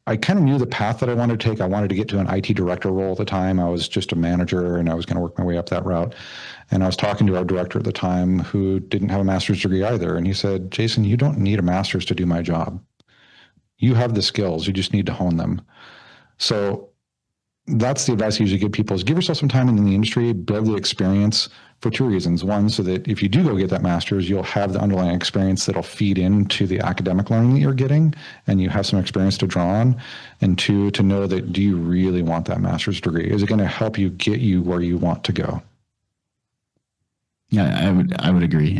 I kind of knew the path that I wanted to take. I wanted to get to an IT director role at the time. I was just a manager and I was going to work my way up that route. And I was talking to our director at the time who didn't have a master's degree either. And he said, Jason, you don't need a master's to do my job. You have the skills. You just need to hone them. So that's the advice I usually give people is give yourself some time in the industry, build the experience for two reasons. One, so that if you do go get that master's, you'll have the underlying experience that'll feed into the academic learning that you're getting and you have some experience to draw on. And two, to know that do you really want that master's degree? Is it going to help you get you where you want to go? Yeah, I would agree.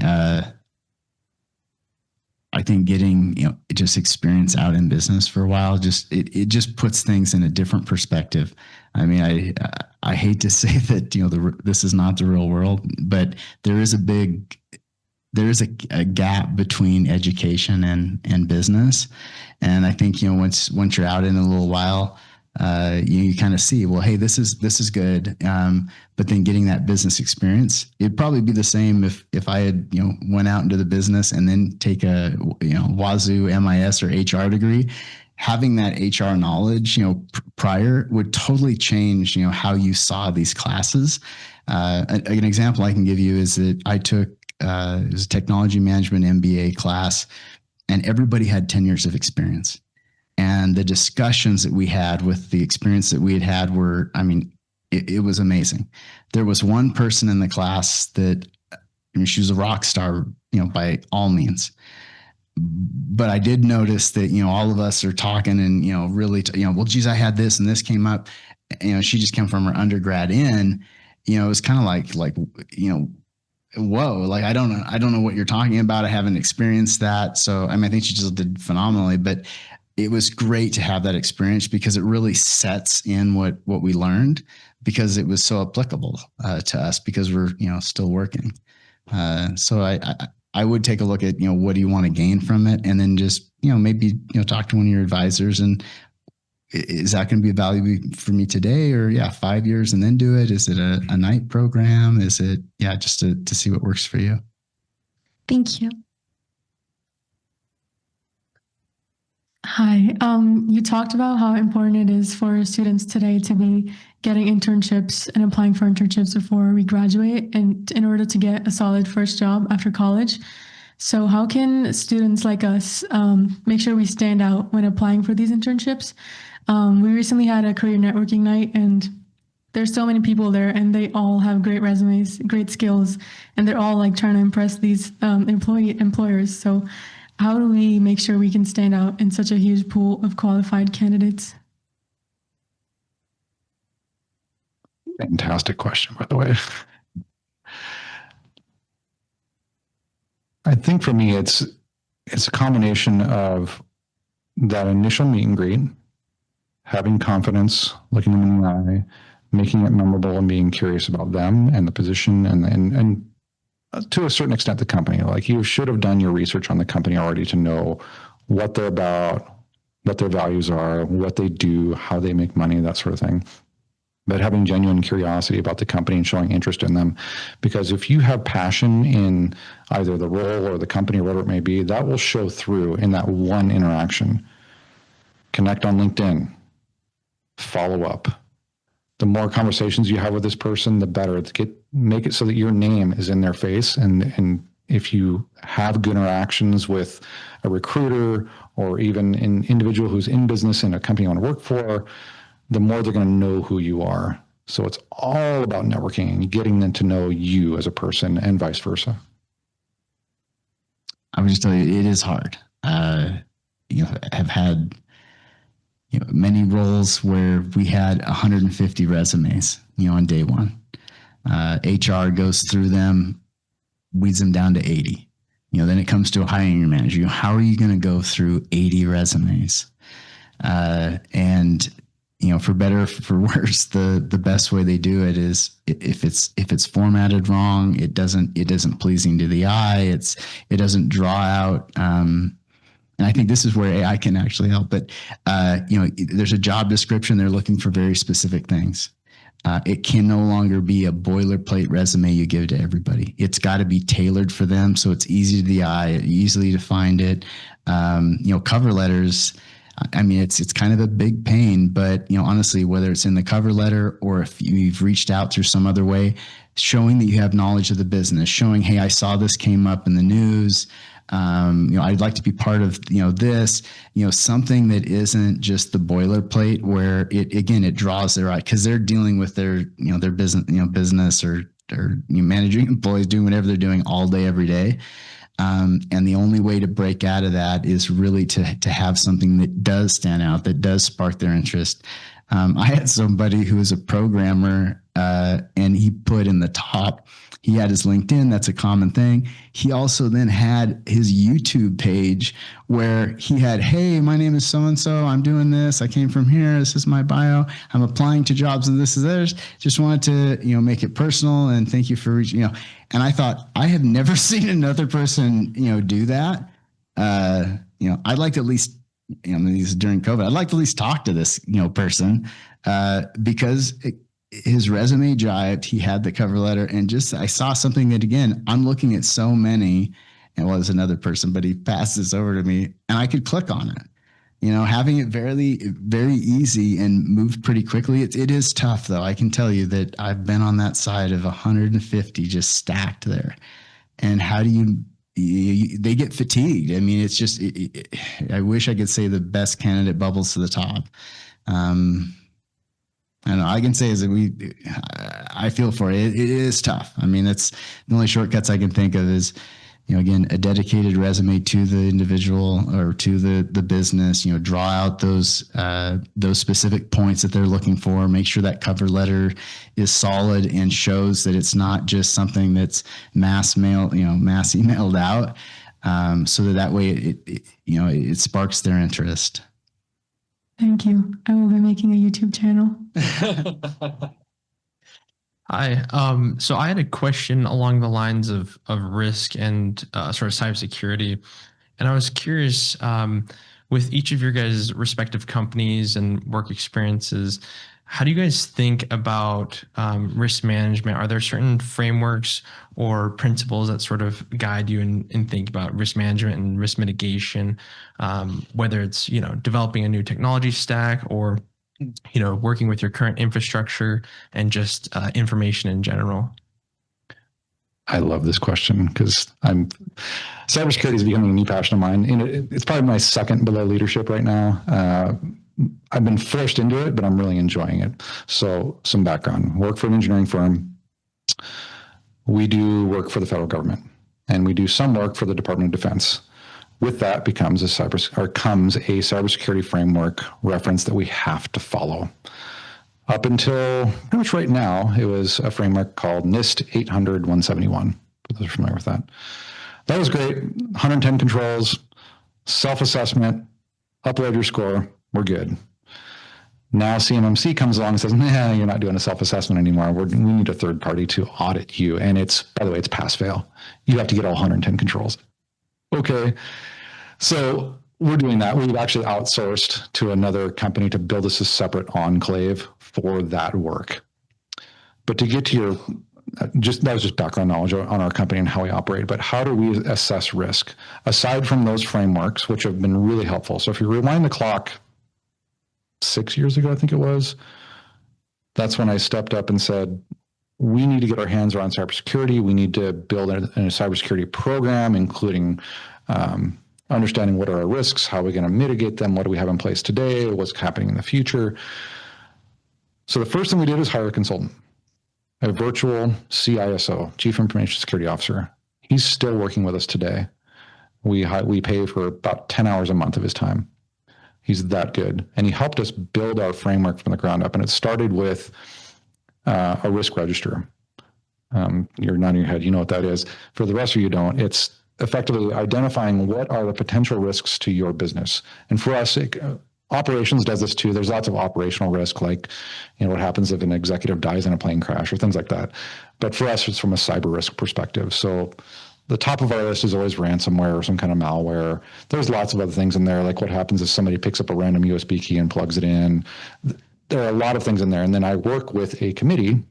I think getting, just experience out in business for a while, it just puts things in a different perspective. I mean, I hate to say that, this is not the real world, but there is a gap between education and business. And I think, once you're out in a little while, you kind of see, well, hey, this is good. But then getting that business experience, it'd probably be the same if I had, went out into the business and then take a, Wazoo MIS or HR degree. Having that HR knowledge, prior would totally change, how you saw these classes. An example I can give you is that I took, it was a technology management MBA class, and everybody had 10 years of experience. And the discussions that we had with the experience that we had had were, it was amazing. There was one person in the class that, she was a rock star, by all means. But I did notice that, all of us are talking and, really, well, geez, I had this and this came up. She just came from her undergrad in, it was kind of like, whoa, like, I don't know what you're talking about. I haven't experienced that. So, I think she just did phenomenally, but it was great to have that experience because it really sets in what we learned because it was so applicable to us because we're, still working. So I would take a look at, what do you want to gain from it? And then just, maybe, talk to one of your advisors and is that going to be valuable for me today or 5 years and then do it? Is it a night program? Is it, just to see what works for you? Thank you. Hi. You talked about how important it is for students today to be getting internships and applying for internships before we graduate and in order to get a solid first job after college. So how can students like us make sure we stand out when applying for these internships? We recently had a career networking night and there's so many people there and they all have great resumes, great skills, and they're all like trying to impress these employers. So how do we make sure we can stand out in such a huge pool of qualified candidates? Fantastic question, by the way. I think for me, it's a combination of that initial meet and greet, having confidence, looking them in the eye, making it memorable and being curious about them and the position and to a certain extent, the company. Like you should have done your research on the company already to know what they're about, what their values are, what they do, how they make money, that sort of thing. But having genuine curiosity about the company and showing interest in them. Because if you have passion in either the role or the company or whatever it may be, that will show through in that one interaction. Connect on LinkedIn. Follow up. The more conversations you have with this person, the better. Make it so that your name is in their face. And if you have good interactions with a recruiter or even an individual who's in business in a company you want to work for, the more they're going to know who you are. So it's all about networking and getting them to know you as a person and vice versa. I would just tell you, it is hard. Have had many roles where we had 150 resumes, on day one. HR goes through them, weeds them down to 80. Then it comes to a hiring manager. How are you going to go through 80 resumes? And for better or for worse, the best way they do it is if it's formatted wrong, it isn't pleasing to the eye. It doesn't draw out. And I think this is where AI can actually help. But there's a job description. They're looking for very specific things. It can no longer be a boilerplate resume you give to everybody. It's got to be tailored for them, so it's easy to the eye, easily to find it. Cover letters. I mean, it's kind of a big pain, but honestly, whether it's in the cover letter or if you've reached out through some other way, showing that you have knowledge of the business, showing, hey, I saw this came up in the news. I'd like to be part of, this, something that isn't just the boilerplate where it draws their eye because they're dealing with their business or managing employees doing whatever they're doing all day, every day. And the only way to break out of that is really to have something that does stand out, that does spark their interest. I had somebody who was a programmer, and he put in the top, he had his LinkedIn. That's a common thing. He also then had his YouTube page where he had, hey, my name is so-and-so. I'm doing this. I came from here. This is my bio. I'm applying to jobs and this is theirs. Just wanted to, make it personal and thank you for reaching, And I thought, I have never seen another person, do that. I'd like to at least, this is during COVID, I'd like to at least talk to this, person, because his resume jived. He had the cover letter, and I saw something that, again, I'm looking at so many, and was another person, but he passed this over to me, and I could click on it. Having it very, very easy and moved pretty quickly. It is tough, though. I can tell you that I've been on that side of 150 just stacked there. And how do they get fatigued? I mean, it's just, I wish I could say the best candidate bubbles to the top. I don't know. I can say is that I feel for it. It is tough. I mean, that's the only shortcuts I can think of is, again, a dedicated resume to the individual or to the business, draw out those specific points that they're looking for, make sure that cover letter is solid and shows that it's not just something that's mass emailed out. So that way it sparks their interest. Thank you. I will be making a YouTube channel. Hi. So I had a question along the lines of risk and sort of cybersecurity. And I was curious, with each of your guys' respective companies and work experiences, how do you guys think about risk management? Are there certain frameworks or principles that sort of guide you in thinking about risk management and risk mitigation, whether it's, developing a new technology stack or working with your current infrastructure and just information in general? I love this question because cybersecurity is becoming a new passion of mine. And it's probably my second below leadership right now. I've been forced into it, but I'm really enjoying it. So some background, work for an engineering firm. We do work for the federal government and we do some work for the Department of Defense. With that comes a cybersecurity framework reference that we have to follow. Up until pretty much right now, it was a framework called NIST 800-171. For those who are familiar with that. That was great. 110 controls, self-assessment, upload your score, we're good. Now CMMC comes along and says, nah, you're not doing a self-assessment anymore. We need a third party to audit you. And by the way, it's pass-fail. You have to get all 110 controls. Okay. So we're doing that. We've actually outsourced to another company to build us a separate enclave for that work. But to get to that was just background knowledge on our company and how we operate. But how do we assess risk? Aside from those frameworks, which have been really helpful. So if you rewind the clock 6 years ago, I think it was, that's when I stepped up and said, we need to get our hands around cybersecurity. We need to build a cybersecurity program, including understanding what are our risks, how are we going to mitigate them, what do we have in place today, what's happening in the future. So the first thing we did was hire a consultant, a virtual CISO, Chief Information Security Officer. He's still working with us today. We pay for about 10 hours a month of his time. He's that good. And he helped us build our framework from the ground up. And it started with a risk register. You're nodding your head. You know what that is. For the rest of you don't. It's effectively identifying what are the potential risks to your business. And for us, operations does this too. There's lots of operational risk, like what happens if an executive dies in a plane crash or things like that. But for us, it's from a cyber risk perspective. So the top of our list is always ransomware or some kind of malware. There's lots of other things in there, like what happens if somebody picks up a random USB key and plugs it in. There are a lot of things in there. And then I work with a committee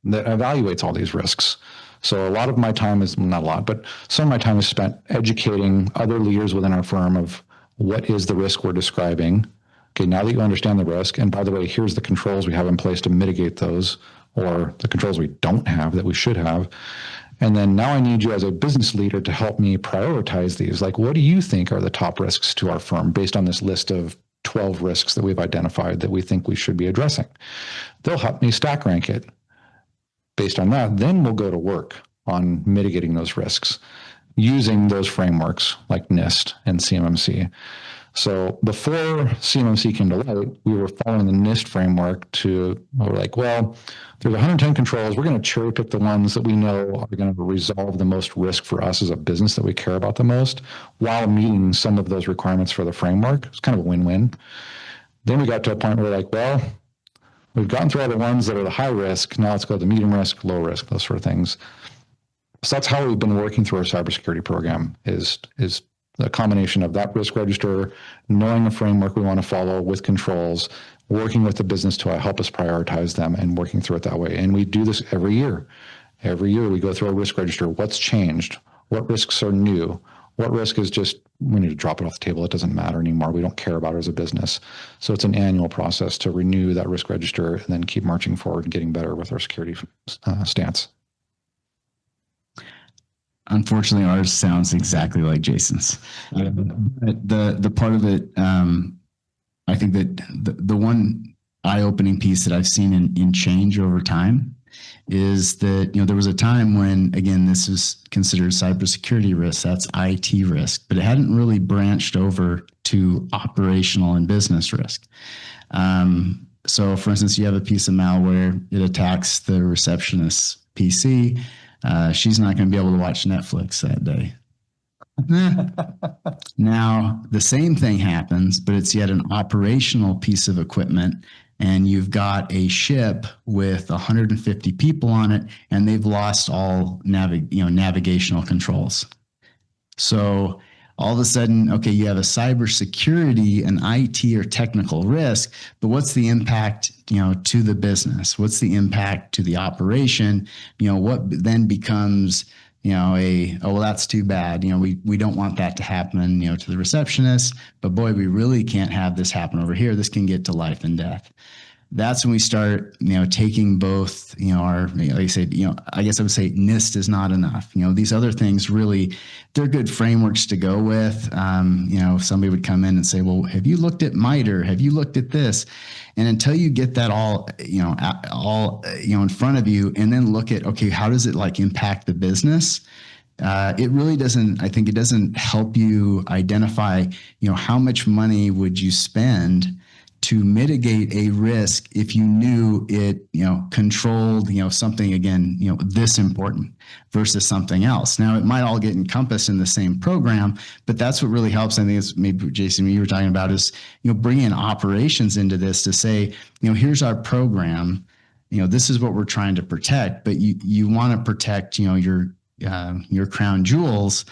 that evaluates all these risks. So a lot of my time is, not a lot, but some of my time is spent educating other leaders within our firm of what is the risk we're describing? Okay, now that you understand the risk, and by the way, here's the controls we have in place to mitigate those, or the controls we don't have that we should have. And then now I need you as a business leader to help me prioritize these. Like, what do you think are the top risks to our firm based on this list of 12 risks that we've identified that we think we should be addressing? They'll help me stack rank it. Based on that, then we'll go to work on mitigating those risks using those frameworks like NIST and CMMC. So before CMMC came to light, we were following the NIST framework we're like, well, there's 110 controls. We're going to cherry pick the ones that we know are going to resolve the most risk for us as a business that we care about the most, while meeting some of those requirements for the framework. It's kind of a win-win. Then we got to a point where we're like, well, we've gotten through all the ones that are the high risk. Now let's go to the medium risk, low risk, those sort of things. So that's how we've been working through our cybersecurity program is a combination of that risk register, knowing a framework we want to follow with controls, working with the business to help us prioritize them and working through it that way. And we do this every year. Every year we go through a risk register. What's changed? What risks are new? What risk is just, we need to drop it off the table. It doesn't matter anymore. We don't care about it as a business. So it's an annual process to renew that risk register and then keep marching forward and getting better with our security stance. Unfortunately, ours sounds exactly like Jason's. But the part of it, I think that the one eye-opening piece that I've seen in change over time is that, there was a time when, again, this is considered cybersecurity risk, that's IT risk, but it hadn't really branched over to operational and business risk. So for instance, you have a piece of malware, it attacks the receptionist's PC. She's not going to be able to watch Netflix that day. Now, the same thing happens, but it's yet an operational piece of equipment, and you've got a ship with 150 people on it, and they've lost all navigational controls. So all of a sudden, okay, you have a cybersecurity, an IT or technical risk, but what's the impact, to the business? What's the impact to the operation? What then becomes, well, that's too bad. We don't want that to happen, to the receptionist, but boy, we really can't have this happen over here. This can get to life and death. That's when we start, taking both, our, like I said, I guess I would say NIST is not enough. These other things really, they're good frameworks to go with. Somebody would come in and say, well, have you looked at MITRE? Have you looked at this? And until you get that all in front of you, and then look at, okay, how does it impact the business? It really doesn't, I think it doesn't help you identify, how much money would you spend to mitigate a risk if you knew it, controlled, something, again, this important versus something else. Now, it might all get encompassed in the same program, but that's what really helps. I think it's maybe, Jason, what you were talking about is, bringing operations into this to say, here's our program, this is what we're trying to protect, but you want to protect, your crown jewels.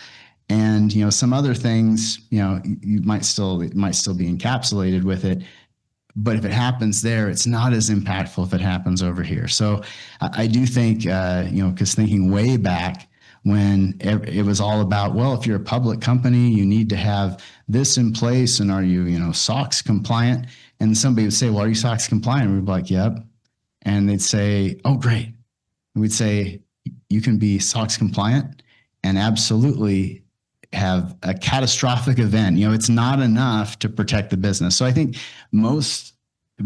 And, some other things, it might still be encapsulated with it. But if it happens there, it's not as impactful if it happens over here. So I do think, because thinking way back when it was all about, well, if you're a public company, you need to have this in place. And are you, SOX compliant? And somebody would say, well, are you SOX compliant? And we'd be like, yep. And they'd say, oh, great. And we'd say, you can be SOX compliant and absolutely have a catastrophic event. It's not enough to protect the business. So I think most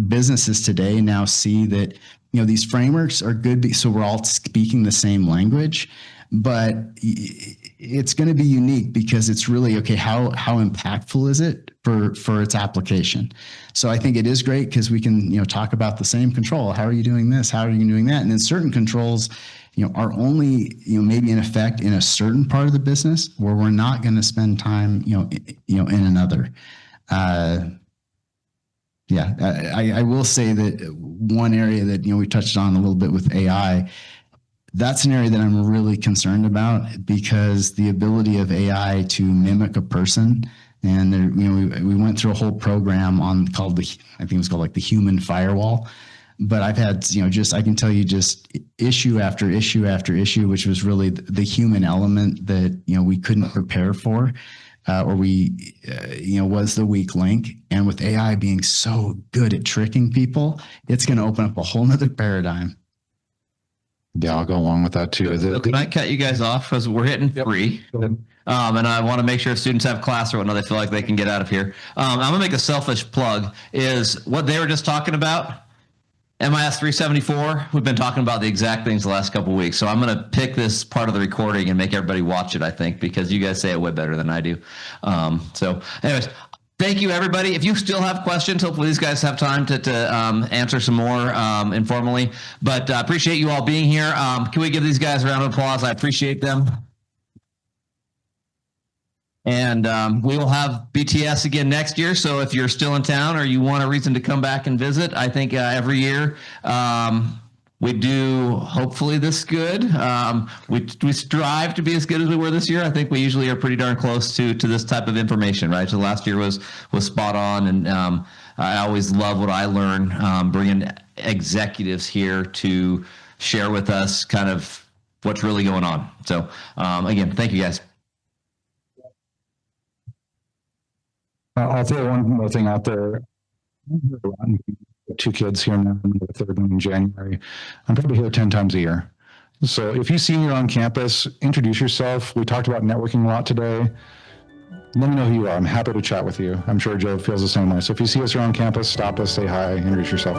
businesses today now see that, these frameworks are good. So we're all speaking the same language, but it's going to be unique because it's really, okay, how impactful is it for its application? So I think it is great because we can, talk about the same control. How are you doing this? How are you doing that? And then certain controls, are only, maybe in effect in a certain part of the business where we're not going to spend time, in another. I will say that one area that, we touched on a little bit with AI, that's an area that I'm really concerned about because the ability of AI to mimic a person. And there, we went through a whole program called I think it was called the human firewall. But I've had, I can tell you just issue after issue after issue, which was really the human element that, we couldn't prepare for or we, was the weak link. And with AI being so good at tricking people, it's going to open up a whole nother paradigm. Yeah, I'll go along with that too. So can I cut you guys off because we're hitting 3? Go ahead. And I want to make sure students have class or whatnot. They feel like they can get out of here. I'm going to make a selfish plug is what they were just talking about. MIS 374, we've been talking about the exact things the last couple of weeks. So I'm going to pick this part of the recording and make everybody watch it, I think, because you guys say it way better than I do. So anyways, thank you, everybody. If you still have questions, hopefully these guys have time to answer some more informally. But I appreciate you all being here. Can we give these guys a round of applause? I appreciate them. And we will have BTS again next year. So if you're still in town or you want a reason to come back and visit, I think every year we do hopefully this good. We strive to be as good as we were this year. I think we usually are pretty darn close to this type of information, right? So last year was spot on. And I always love what I learn, bringing executives here to share with us kind of what's really going on. So again, thank you guys. I'll throw one more thing out there. 2 kids here now, the third one in January. I'm probably here 10 times a year. So if you see me on campus, introduce yourself. We talked about networking a lot today. Let me know who you are. I'm happy to chat with you. I'm sure Joe feels the same way. So if you see us around campus, stop us, say hi, introduce yourself.